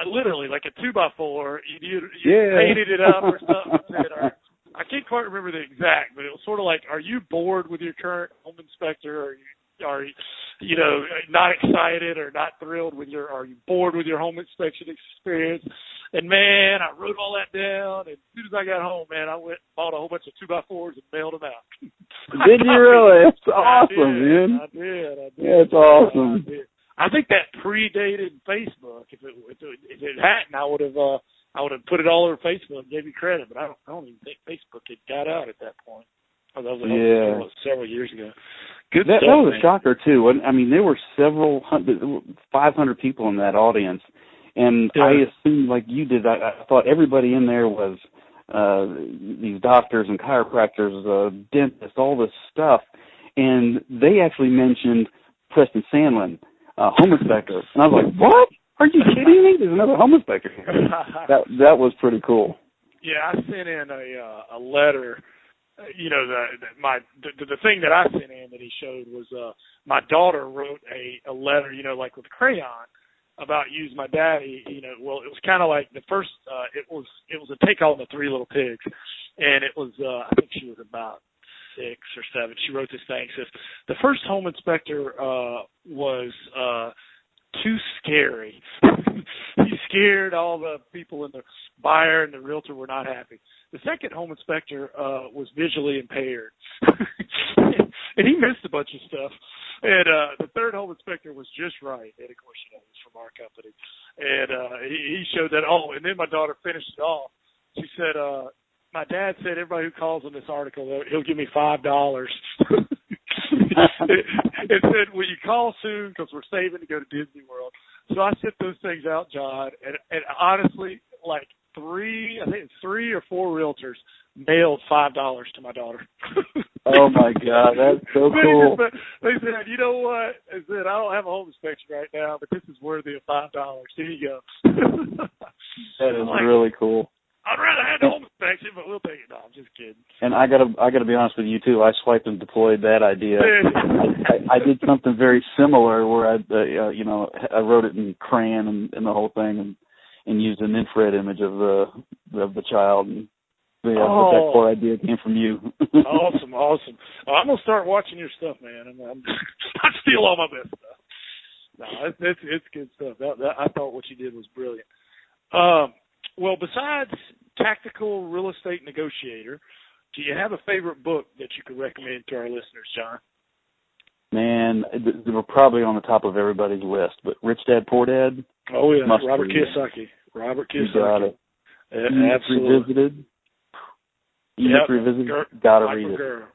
Literally, like a 2x4. You painted it up or something. I can't quite remember the exact, but it was sort of like, are you bored with your current home inspector? Are you not excited or not thrilled with are you bored with your home inspection experience? And man, I wrote all that down, and as soon as I got home, man, I went and bought a whole bunch of 2x4s and mailed them out. Did you really? It's awesome, man. I did. Yeah, it's awesome. I think that predated Facebook. If it hadn't, I would have put it all over Facebook and gave you credit, but I don't even think Facebook had got out at that point. Oh, that was several years ago. Good stuff, that was man. a shocker too. I mean, there were 500 people in that audience, and I assumed, like you did, I thought everybody in there was these doctors and chiropractors, dentists, all this stuff, and they actually mentioned Preston Sandlin, home inspector, and I was like, what? Are you kidding me? There's another home inspector here. That was pretty cool. Yeah, I sent in a letter. The thing that I sent in that he showed was my daughter wrote a letter, like with crayon about using my daddy. Well, it was kind of like the first. It was a take on the 3 Little Pigs, and it was I think she was about 6 or 7. She wrote this thing. Says the first home inspector was too scary. He scared all the people, and the buyer and the realtor were not happy. The second home inspector was visually impaired, and he missed a bunch of stuff. And the third home inspector was just right, and of course, he's from our company. And he showed that. Oh, and then my daughter finished it off. She said, "My dad said everybody who calls on this article, he'll give me $5." It said, "Will you call soon? Because we're saving to go to Disney World." So I sent those things out, John, and honestly, like 3 or 4 realtors mailed $5 to my daughter. Oh my God, that's so cool. They said, you know what? They said, I don't have a home inspection right now, but this is worthy of $5. Here you go. That is really cool. I'd rather have the home inspection, but we'll take it. No, I'm just kidding. And I gotta be honest with you too. I swiped and deployed that idea. I did something very similar where I wrote it in crayon and the whole thing, and used an infrared image of the child. And but that core idea came from you. Awesome. I'm gonna start watching your stuff, man. I steal all my best stuff. No, it's good stuff. I thought what you did was brilliant. Well, besides tactical real estate negotiator, Do you have a favorite book that you could recommend to our listeners, John? Man, they were probably on the top of everybody's list, but Rich Dad, Poor Dad. Oh, yeah, Robert Kiyosaki. Robert Kiyosaki. You got it. Absolutely. Revisited. Got to read it. Gerber.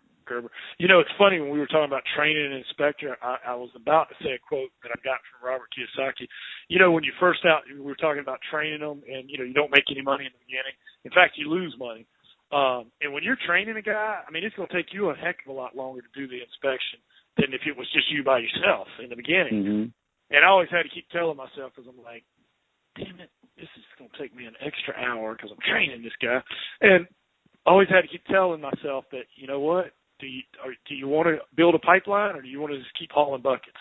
You know, it's funny, when we were talking about training an inspector, I was about to say a quote that I got from Robert Kiyosaki. You know, when you first out, we were talking about training them, and, you know, you don't make any money in the beginning. In fact, you lose money. And when you're training a guy, I mean, it's going to take you a heck of a lot longer to do the inspection than if it was just you by yourself in the beginning. Mm-hmm. And I always had to keep telling myself, because I'm like, damn it, this is going to take me an extra hour because I'm training this guy. And I always had to keep telling myself that, you know what, do you want to build a pipeline, or do you want to just keep hauling buckets?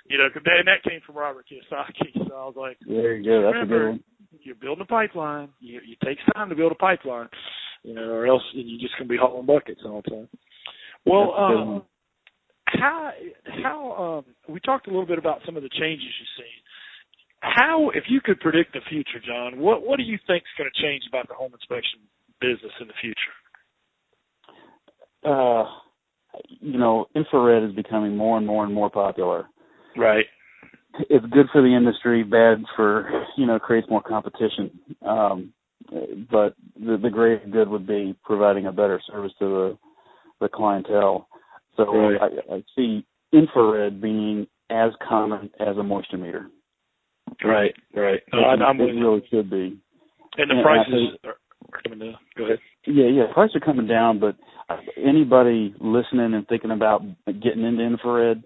You know, and that came from Robert Kiyosaki. So I was like, there you go. That's a good one. You're building a pipeline. It takes time to build a pipeline, you know, or else you're just going to be hauling buckets all the time. Well, how we talked a little bit about some of the changes you've seen. How, if you could predict the future, John, what do you think is going to change about the home inspection business in the future? You know, infrared is becoming more and more and more popular. Right. It's good for the industry, bad for, you know, creates more competition. But the great good would be providing a better service to the clientele. So right. I see infrared being as common as a moisture meter. Right. I'm with you. It really should be. And the prices are coming down. Go ahead. Yeah, prices are coming down, but anybody listening and thinking about getting into infrared,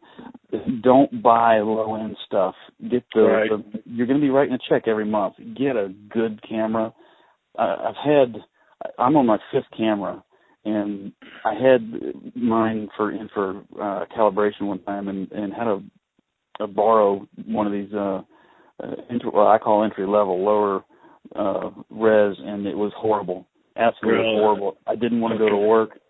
don't buy low-end stuff. Get you're going to be writing a check every month. Get a good camera. I'm on my 5th camera, and I had mine for calibration one time, and had to borrow one of these I call entry level, lower res, and it was horrible, absolutely horrible. I didn't want to go to work.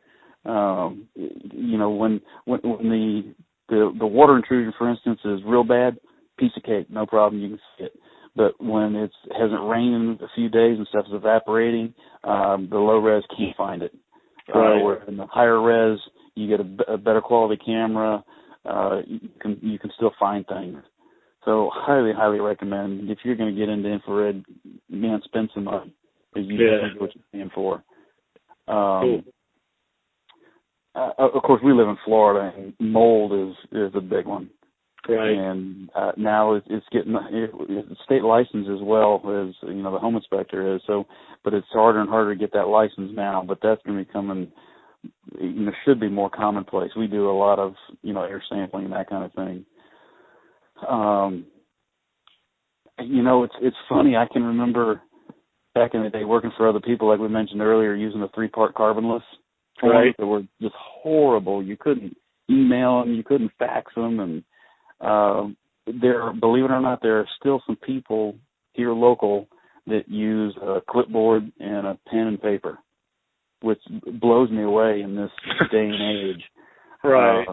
You know, when the water intrusion, for instance, is real bad, piece of cake, no problem, you can see it. But when it hasn't rained in a few days and stuff is evaporating, the low res can't find it. Where in the higher res, you get a better quality camera. You can still find things. So highly, highly recommend, if you're going to get into infrared, man, spend some money, because you know what you're paying for. Cool. Of course, we live in Florida, and mold is a big one. Right. And now it's getting state license as well as, you know, the home inspector is. So, but it's harder and harder to get that license now. But that's going to be coming. You know, should be more commonplace. We do a lot of, you know, air sampling and that kind of thing. You know, it's funny. I can remember back in the day working for other people, like we mentioned earlier, using the 3-part carbonless forms that were just horrible. You couldn't email them, you couldn't fax them, and believe it or not, there are still some people here local that use a clipboard and a pen and paper, which blows me away in this day and age. Right.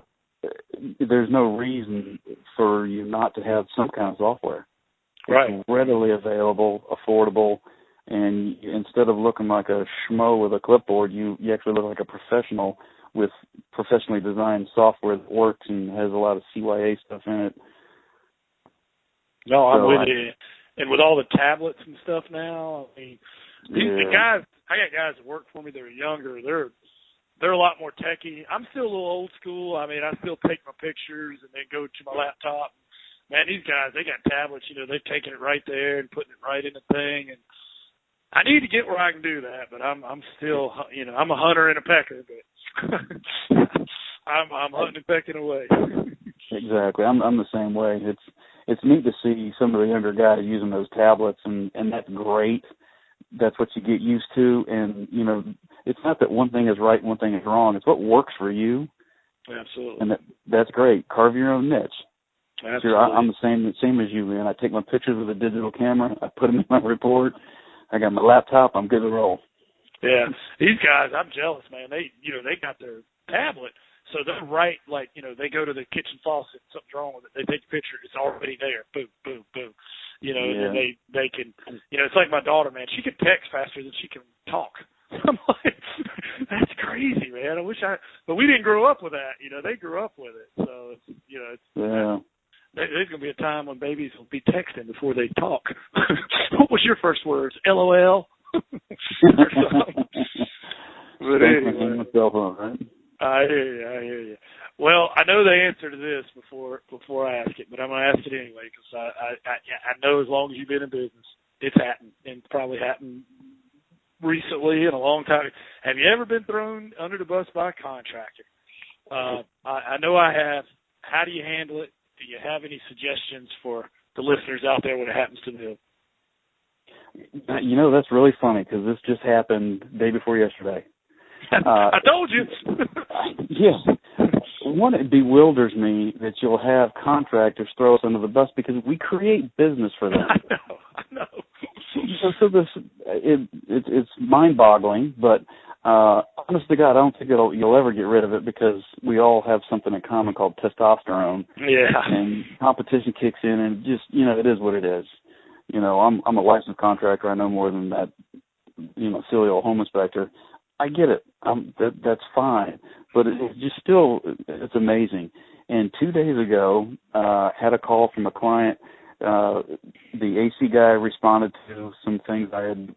There's no reason for you not to have some kind of software. Right. It's readily available, affordable, and instead of looking like a schmo with a clipboard, you actually look like a professional with professionally designed software that works and has a lot of CYA stuff in it. No, I'm with you. And with all the tablets and stuff now, I mean, the guys, I got guys that work for me that are younger. They're a lot more techie. I'm still a little old school. I mean, I still take my pictures and then go to my laptop. Man, these guys, they got tablets. You know, they're taking it right there and putting it right in the thing. And I need to get where I can do that, but I'm still, you know, I'm a hunter and a pecker, but I'm hunting and pecking away. Exactly. I'm the same way. It's neat to see some of the younger guys using those tablets, and that's great. That's what you get used to, and, you know, it's not that one thing is right and one thing is wrong. It's what works for you. Absolutely. And that's great. Carve your own niche. Absolutely. Sure, I'm the same as you, man. I take my pictures with a digital camera. I put them in my report. I got my laptop. I'm good to roll. Yeah. These guys, I'm jealous, man. They got their tablet, so they're right, like, you know, they go to the kitchen faucet, something's wrong with it. They take a picture. It's already there. Boom, boom, boom. You know, and then they can, you know, it's like my daughter, man. She can text faster than she can talk. I'm like, that's crazy, man. But we didn't grow up with that. They grew up with it. So, yeah. There's going to be a time when babies will be texting before they talk. What was your first words? LOL? But anyway. Right? I hear you. Well, I know the answer to this before I ask it, but I'm going to ask it anyway because I know as long as you've been in business, it's happened, and probably happened recently in a long time. Have you ever been thrown under the bus by a contractor? I know I have. How do you handle it? Do you have any suggestions for the listeners out there when it happens to them? That's really funny because this just happened the day before yesterday. I told you. Yeah. One, it bewilders me that you'll have contractors throw us under the bus because we create business for them. I know. So it's mind-boggling, but honest to God, I don't think you'll ever get rid of it because we all have something in common called testosterone. Yeah. And competition kicks in, and just it is what it is. I'm a licensed contractor. I know more than that. Silly old home inspector. I get it. That's fine, but it's just it's amazing. And 2 days ago, had a call from a client. The AC guy responded to some things I had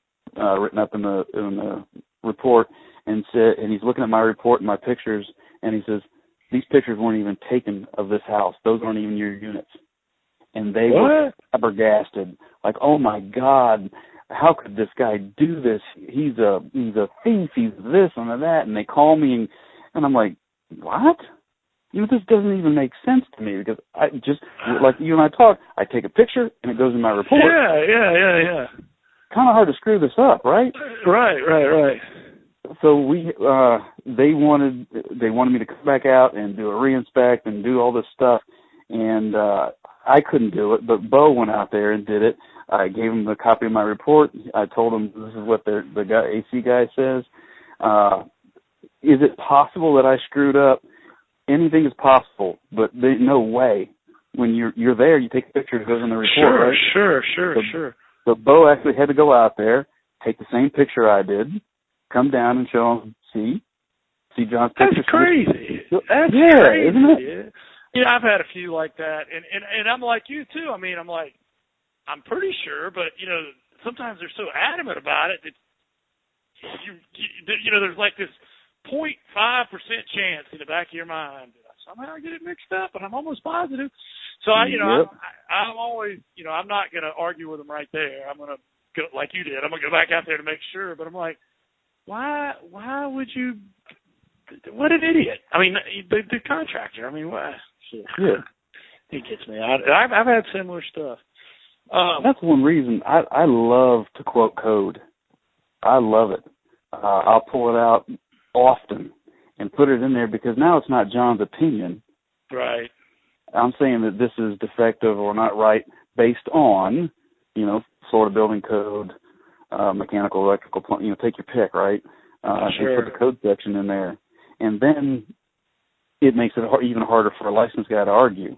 written up in the report, and he's looking at my report and my pictures, and he says, "These pictures weren't even taken of this house. Those aren't even your units." And they were flabbergasted, like, "Oh my God, how could this guy do this? He's a thief. He's this and that." And they call me, and I'm like, "What? This doesn't even make sense to me because I just, like you and I talk, I take a picture and it goes in my report." Yeah. Kind of hard to screw this up, right? Right. So they wanted me to come back out and do a reinspect and do all this stuff, and I couldn't do it. But Bo went out there and did it. I gave him a copy of my report. I told him this is what the AC guy says. Is it possible that I screwed up? Anything is possible, but there's no way. When you're there, you take a picture, it goes in the report, right? Sure. So Bo actually had to go out there, take the same picture I did, come down and show him, see John's picture. That's crazy. That's crazy, isn't it? Yeah, I've had a few like that, and I'm like you too. I mean, I'm pretty sure, but sometimes they're so adamant about it that there's like this 0.5% chance in the back of your mind that I somehow get it mixed up, and I'm almost positive. So I'm always, I'm not going to argue with them right there. I'm going to go like you did. I'm going to go back out there to make sure. But I'm like, why would you? What an idiot! I mean, the contractor. I mean, why? Yeah. He gets me. I've had similar stuff. That's one reason I love to quote code. I love it. I'll pull it out often and put it in there because now it's not John's opinion. Right. I'm saying that this is defective or not right based on, Florida building code, mechanical, electrical, take your pick, right? Sure. And put the code section in there. And then it makes it even harder for a licensed guy to argue.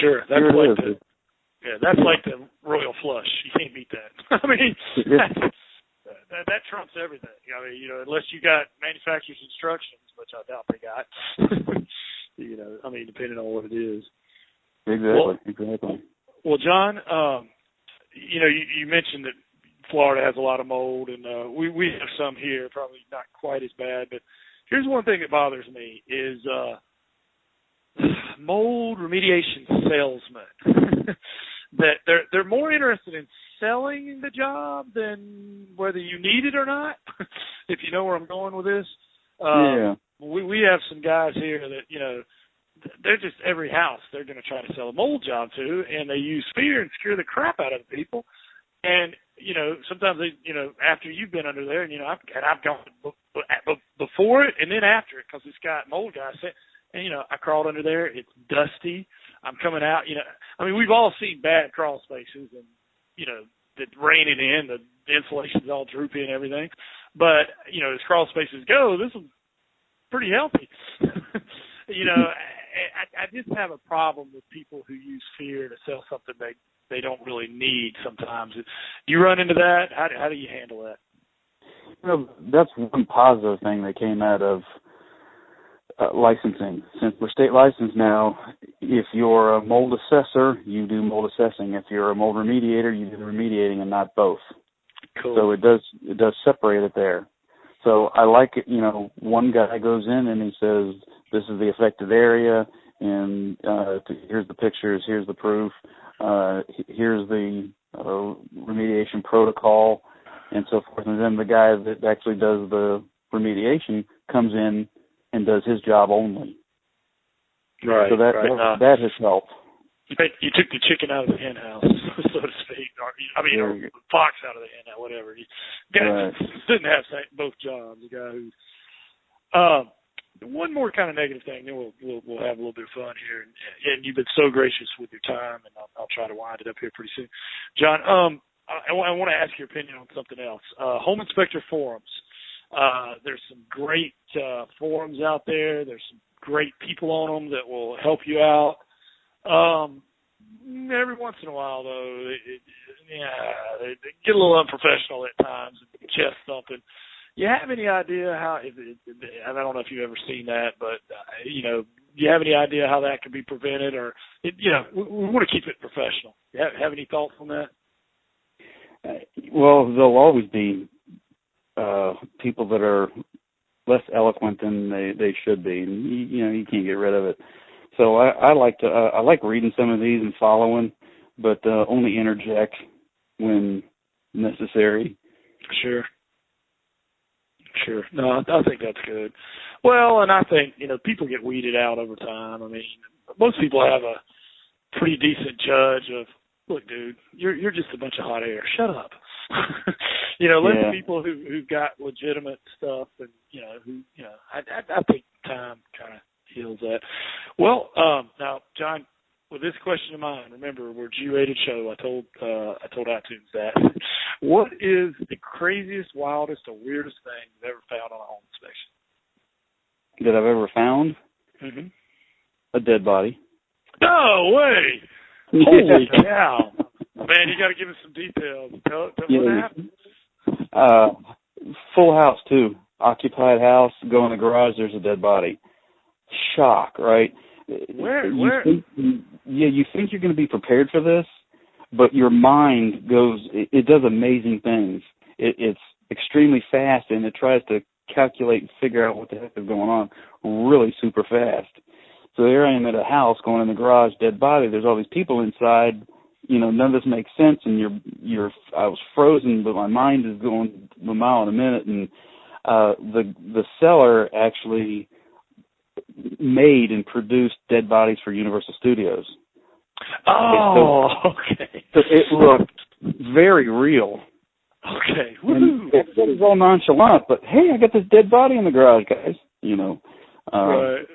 Sure. That's like the royal flush. You can't beat that. I mean, that trumps everything. I mean, unless you got manufacturer's instructions, which I doubt they got. I mean, depending on what it is. Exactly. Well, John, you mentioned that Florida has a lot of mold, and we have some here, probably not quite as bad. But here's one thing that bothers me is mold remediation salesmen. That they're more interested in selling the job than whether you need it or not. If you know where I'm going with this. Yeah. We have some guys here that they're just every house they're going to try to sell a mold job to, and they use fear and scare the crap out of the people. And sometimes they after you've been under there, and I've gone before it and then after it because this mold guy said. And, I crawled under there. It's dusty. I'm coming out. I mean, we've all seen bad crawl spaces and, that raining in, the insulation's all droopy and everything. But, as crawl spaces go, this is pretty healthy. I just have a problem with people who use fear to sell something they don't really need sometimes. You run into that? How do you handle that? Well, that's one positive thing that came out of licensing. Since we're state licensed now, if you're a mold assessor, you do mold assessing. If you're a mold remediator, you do the remediating and not both. Cool. So it does separate it there. So I like it, one guy goes in and he says, this is the affected area, and here's the pictures, here's the proof, here's the remediation protocol, and so forth. And then the guy that actually does the remediation comes in and does his job only. Right. So that has helped. You took the chicken out of the hen house, so to speak. Or the fox out of the hen house, whatever. You guys didn't have both jobs. The guy who. One more kind of negative thing, then we'll have a little bit of fun here. And you've been so gracious with your time, and I'll try to wind it up here pretty soon. John, I want to ask your opinion on something else. Home inspector forums. There's some great forums out there. There's some great people on them that will help you out. Every once in a while, though, they get a little unprofessional at times, chest thumping. You have any idea how? I don't know if you've ever seen that, but do you have any idea how that can be prevented? Or we want to keep it professional. Have any thoughts on that? Well, there'll always be people that are less eloquent than they should be, and you can't get rid of it. So I like reading some of these and following, but only interject when necessary. Sure. No, I think that's good. Well, and I think, people get weeded out over time. I mean, most people have a pretty decent judge of, look, dude, you're just a bunch of hot air. Shut up. Let the people who've got legitimate stuff and, I think time kind of heals that. Well, now, John, with this question of mine, remember, we're a G-rated show. I told iTunes that. What is the craziest, wildest, or weirdest thing you've ever found on a home inspection? That I've ever found? Mm-hmm. A dead body. No way! Yeah. Holy cow! Man, you got to give us some details. Tell what happened. Full house, too. Occupied house. Go in the garage, there's a dead body. Shock, right? Where? You think you're going to be prepared for this, but your mind it does amazing things. It's extremely fast, and it tries to calculate and figure out what the heck is going on really super fast. So there I am at a house going in the garage, dead body. There's all these people inside. None of this makes sense, and I was frozen, but my mind is going a mile in a minute, and the seller actually made and produced dead bodies for Universal Studios. Oh, okay. So it looked very real. Okay. And it was all nonchalant, but hey, I got this dead body in the garage, guys. Right.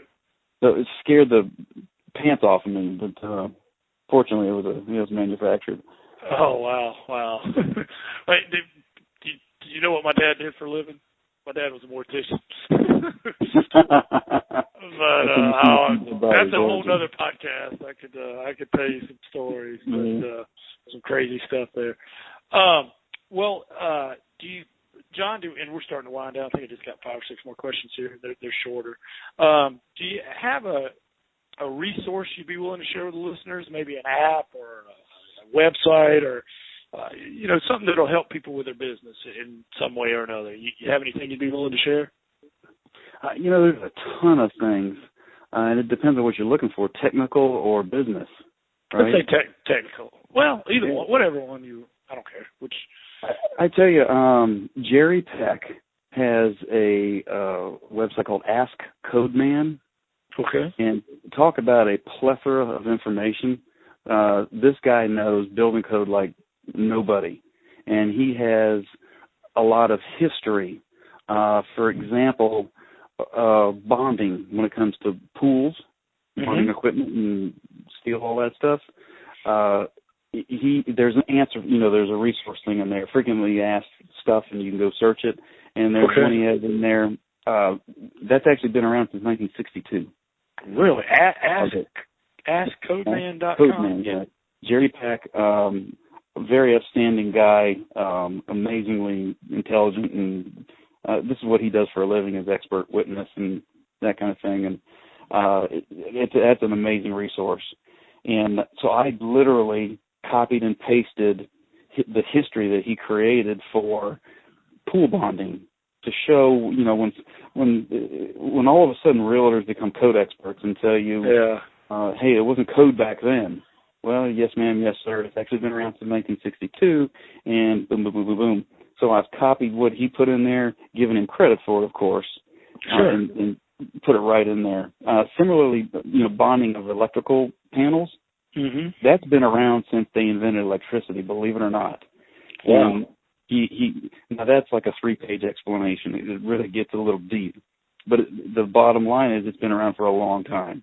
So it scared the pants off of me, but fortunately, it was manufactured. Oh wow! Wait, do you know what my dad did for a living? My dad was a mortician. But that's a whole other podcast. I could tell you some stories, but some crazy stuff there. John, and we're starting to wind down. I think I just got 5 or 6 more questions here. They're shorter. Do you have a resource you'd be willing to share with the listeners? Maybe an app or a website or something that'll help people with their business in some way or another. You have anything you'd be willing to share? There's a ton of things, and it depends on what you're looking for, technical or business. Right? Let's say technical. Well, either one, whatever one I don't care. Which I tell you, Jerry Peck has a website called Ask Codeman. Okay. And talk about a plethora of information. This guy knows building code like nobody, and he has a lot of history. For example, bonding when it comes to pools, bonding equipment and steel, all that stuff. There's an answer, there's a resource thing in there, frequently asked stuff, and you can go search it. And there's one he has in there that's actually been around since 1962. Really? AskCodeman.com. Codeman, yeah. Jerry Peck, very upstanding guy, amazingly intelligent and this is what he does for a living, is expert witness and that kind of thing. And that's an amazing resource. And so I literally copied and pasted the history that he created for pool bonding to show, you know, when all of a sudden realtors become code experts and tell you, hey, it wasn't code back then. Well, yes, ma'am, yes, sir. It's actually been around since 1962, and boom, boom, boom, boom, boom. So I've copied what he put in there, given him credit for it, of course, and put it right in there. Similarly, you know, bonding of electrical panels, that's been around since they invented electricity, believe it or not. Wow. Now that's like a 3-page explanation. It really gets a little deep. But the bottom line is it's been around for a long time.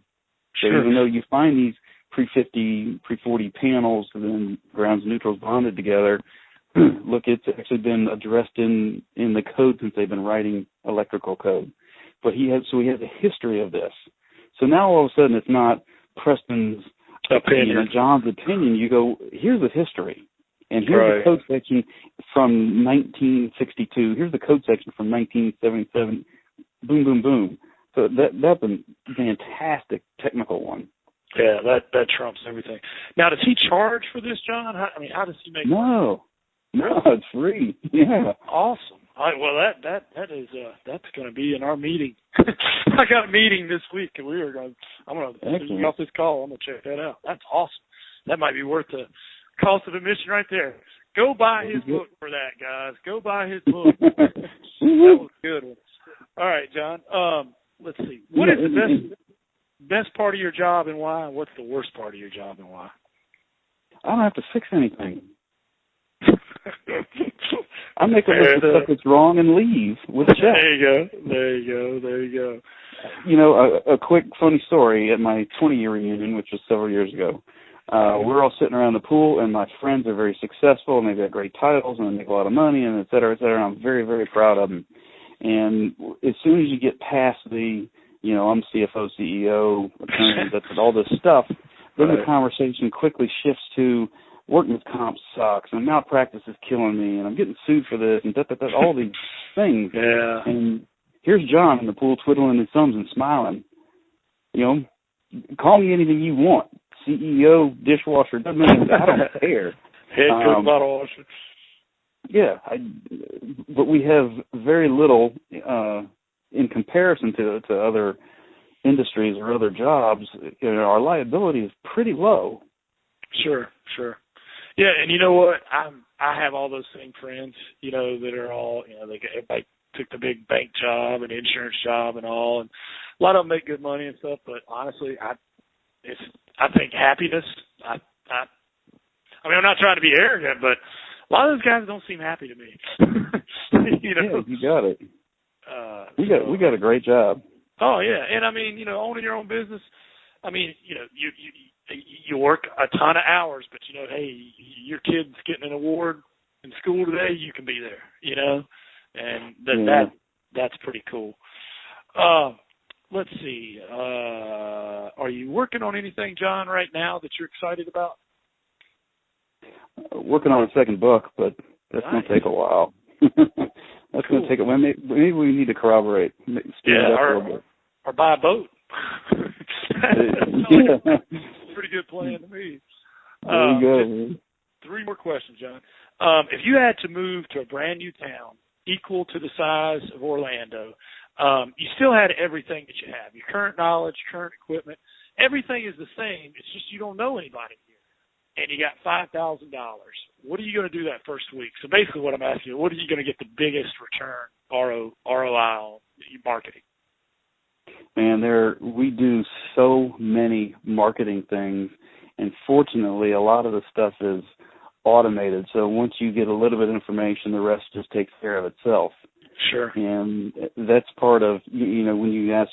So even though you find these pre-50, pre-40 panels and then grounds and neutrals bonded together, look, it's actually been addressed in the code since they've been writing electrical code. But he has a history of this. So now all of a sudden it's not Preston's opinion or John's opinion. You go, here's the history. And here's the code section from 1962. Here's the code section from 1977. Boom, boom, boom. So that's a fantastic technical one. Yeah, that trumps everything. Now, does he charge for this, John? How does he make money? No, it's free. Yeah. Awesome. All right, well, that's going to be in our meeting. I got a meeting this week, and I'm going to get off this call. I'm going to check that out. That's awesome. That might be worth the cost of admission right there. Go buy his book for that, guys. Go buy his book. That was a good one. All right, John. Let's see. What is the best part of your job and why? What's the worst part of your job and why? I don't have to fix anything. I make a list of stuff that's wrong and leave with a check. There you go. You know, a quick funny story at my 20-year reunion, which was several years ago. We're all sitting around the pool, and my friends are very successful, and they've got great titles, and they make a lot of money, and et cetera, and I'm very, very proud of them. And as soon as you get past the, you know, I'm CFO, CEO, attorney, that's all this stuff, then the conversation quickly shifts to workman's comp sucks, and malpractice is killing me, and I'm getting sued for this, and all these things. Yeah. And here's John in the pool twiddling his thumbs and smiling. You know, call me anything you want. CEO, dishwasher, doesn't matter. I don't care. Head cook, bottle washer. Yeah, but we have very little in comparison to other industries or other jobs. You know, our liability is pretty low. Sure. Yeah, and you know what? I have all those same friends, you know, that are all, you know, everybody took the big bank job and insurance job and all, and a lot of them make good money and stuff. But honestly, I think happiness. I mean, I'm not trying to be arrogant, but a lot of those guys don't seem happy to me. You know, yeah, you got it. We got a great job. Oh yeah, and I mean, you know, owning your own business. I mean, you know, you work a ton of hours, but you know, hey, your kid's getting an award in school today, you can be there. You know, and that's pretty cool. Let's see. Are you working on anything, John, right now that you're excited about? Working on a second book, but that's going to take a while. That's going to take a while. Maybe we need to corroborate. Or buy a boat. Pretty good plan to me. There you go. 3 more questions, John. If you had to move to a brand new town equal to the size of Orlando, you still had everything that you have, your current knowledge, current equipment, everything is the same. It's just you don't know anybody here. And you got $5,000. What are you going to do that first week? So basically what I'm asking you, what are you going to get the biggest return, ROI on your marketing? Man, we do so many marketing things, and fortunately a lot of the stuff is automated. So once you get a little bit of information, the rest just takes care of itself. Sure. And that's part of, you know, when you ask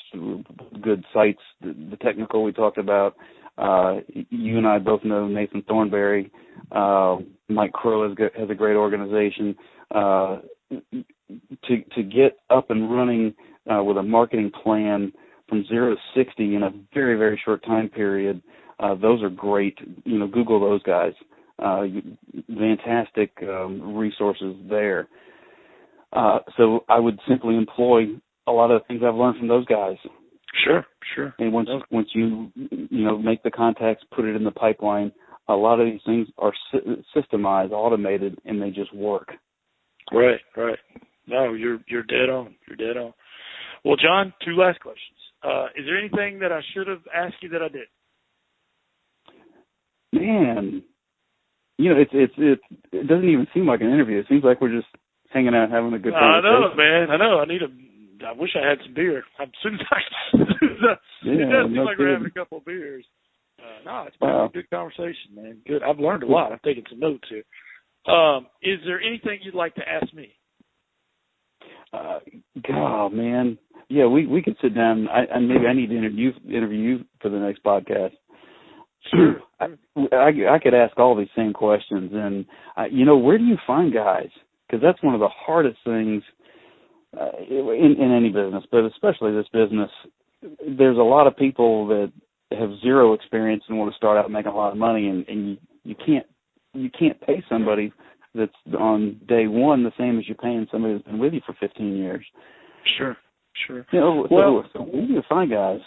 good sites, the technical we talked about, you and I both know Nathan Thornberry. Mike Crow has a great organization. To get up and running with a marketing plan from 0 to 60 in a very, very short time period, those are great. You know, Google those guys. Fantastic resources there. So I would simply employ a lot of the things I've learned from those guys. Sure. And once you make the contacts, put it in the pipeline, a lot of these things are systemized, automated, and they just work. Right. No, you're dead on. Well, John, 2 last questions. Is there anything that I should have asked you that I did? Man, it doesn't even seem like an interview. It seems like we're just hanging out, having a good conversation. I know, man. I wish I had some beer. It doesn't seem like we're having a couple of beers. No, it's been a good conversation, man. Good. I've learned a lot. I've taken some notes here. Is there anything you'd like to ask me? God, man. Yeah, we could sit down. Maybe I need to interview you for the next podcast. Sure. I could ask all these same questions, and where do you find guys? Because that's one of the hardest things in any business, but especially this business. There's a lot of people that have zero experience and want to start out making a lot of money, and you can't pay somebody that's on day one the same as you're paying somebody that's been with you for 15 years. Sure. So where do you find guys?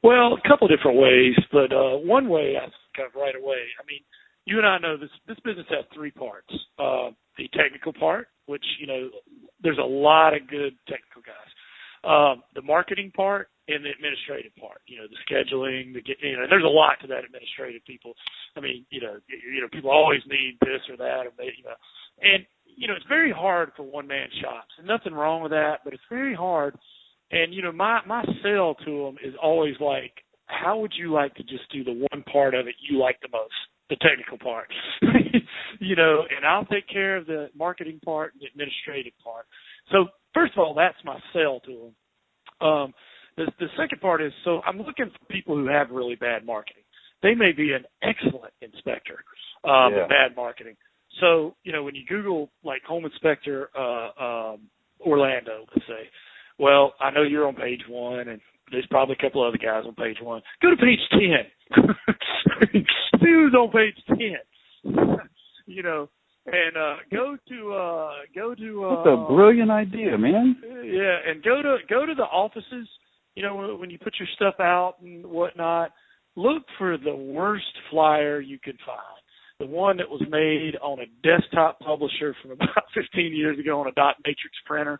Well, a couple of different ways, but one way I kind of right away. I mean, you and I know this business has 3 parts. The technical part, which, there's a lot of good technical guys. The marketing part and the administrative part, the scheduling, there's a lot to that administrative people. I mean, people always need this or that, and it's very hard for one-man shops, and nothing wrong with that, but it's very hard. And, my sell to them is always like, how would you like to just do the one part of it you like the most, the technical part? And I'll take care of the marketing part and the administrative part. So, first of all, that's my sell to them. The second part is, so I'm looking for people who have really bad marketing. They may be an excellent inspector, but bad marketing. So, when you Google, like, home inspector Orlando, let's say, well, I know you're on page 1, and there's probably a couple other guys on page 1. Go to page 10. See who's on page 10. And go to. That's a brilliant idea, man. Yeah, and go to the offices. When you put your stuff out and whatnot, look for the worst flyer you could find. The one that was made on a desktop publisher from about 15 years ago on a dot matrix printer,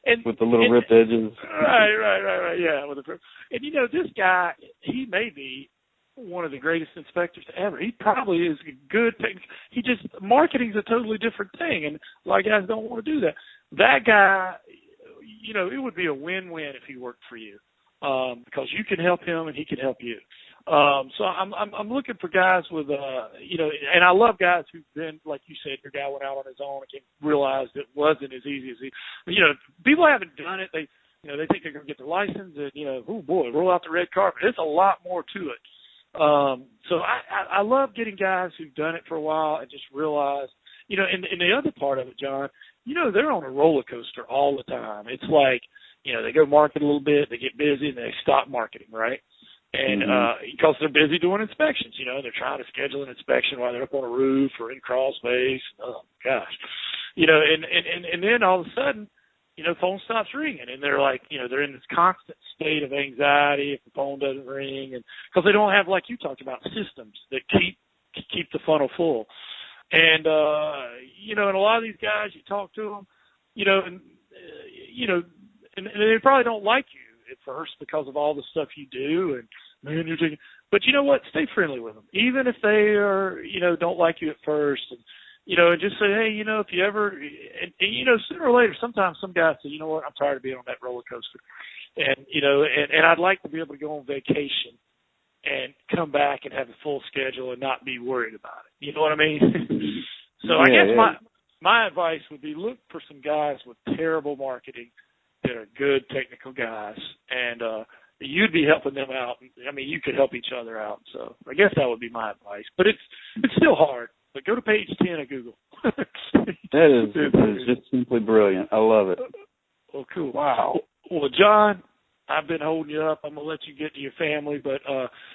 and with the little ripped edges. Right, yeah. And this guy, he may be one of the greatest inspectors ever. He probably is a good. Marketing's a totally different thing, and a lot of guys don't want to do that. That guy, it would be a win-win if he worked for you, because you can help him and he can help you. So I'm looking for guys with, and I love guys who've been, like you said, your guy went out on his own and realized it wasn't as easy as people haven't done it. They think they're going to get their license and, oh boy, roll out the red carpet. There's a lot more to it. So I love getting guys who've done it for a while and just realized, and the other part of it, John, they're on a roller coaster all the time. It's like, they go market a little bit, they get busy, and they stop marketing, right? And because they're busy doing inspections, they're trying to schedule an inspection while they're up on a roof or in crawl space. Oh gosh, and then all of a sudden, phone stops ringing, and they're like, they're in this constant state of anxiety if the phone doesn't ring, and because they don't have, like you talked about, systems that keep the funnel full. And and a lot of these guys, you talk to them, and they probably don't like you at first because of all the stuff you do, and man, you're taking. But you know what? Stay friendly with them, even if they are, don't like you at first, and and just say, hey, if you ever, and sooner or later, sometimes some guys say, you know what, I'm tired of being on that roller coaster, and and I'd like to be able to go on vacation and come back and have a full schedule and not be worried about it. You know what I mean? So I guess my advice would be look for some guys with terrible marketing that are good technical guys, and you'd be helping them out. I mean, you could help each other out. So I guess that would be my advice. But it's still hard. But go to page 10 of Google. That is just simply brilliant. I love it. Well, cool. Wow. Well, John, I've been holding you up. I'm going to let you get to your family, but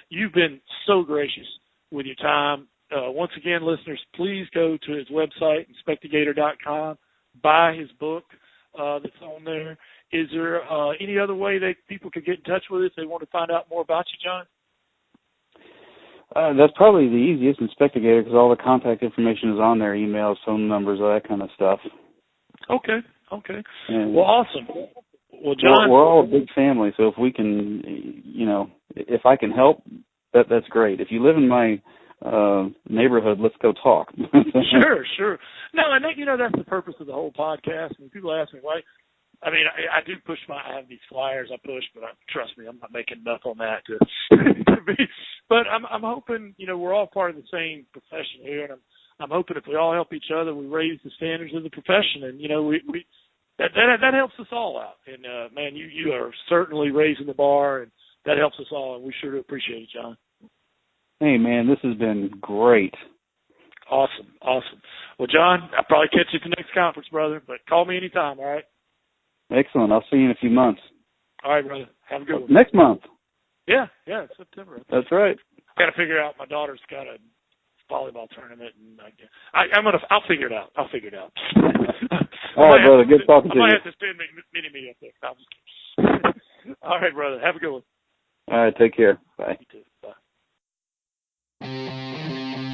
you've been so gracious with your time. once again, listeners, please go to his website, inspectigator.com, buy his book that's on there. Is there any other way that people could get in touch with us if they want to find out more about you, John? That's probably the easiest, Inspectigator, because all the contact information is on there, emails, phone numbers, all that kind of stuff. Okay. And well, awesome. Well, John, we're all a big family, so if we can, if I can help, that's great. If you live in my neighborhood, let's go talk. Sure. No, and that's the purpose of the whole podcast. When people ask me why, I mean, I do push I have these flyers I push, but trust me, I'm not making enough on that to be. But I'm hoping, we're all part of the same profession here, and I'm hoping if we all help each other, we raise the standards of the profession, and we that helps us all out. And man, you are certainly raising the bar, and that helps us all, and we sure do appreciate it, John. Hey, man, this has been great. Awesome. Well, John, I'll probably catch you at the next conference, brother, but call me anytime, all right? Excellent. I'll see you in a few months. All right, brother. Have a good one. Next month. Yeah, it's September. That's right. Got to figure out. My daughter's got a volleyball tournament, and I'll figure it out. All right, brother. Good talking to you. I might have to spend mini-me up there. No, I'm just kidding. All right, brother. Have a good one. All right, take care. Bye. You too. Bye.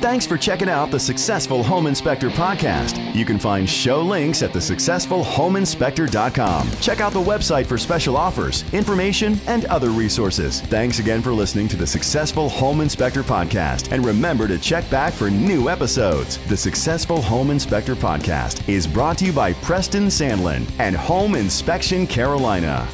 Thanks for checking out the Successful Home Inspector podcast. You can find show links at thesuccessfulhomeinspector.com. Check out the website for special offers, information, and other resources. Thanks again for listening to the Successful Home Inspector podcast. And remember to check back for new episodes. The Successful Home Inspector podcast is brought to you by Preston Sandlin and Home Inspection Carolina.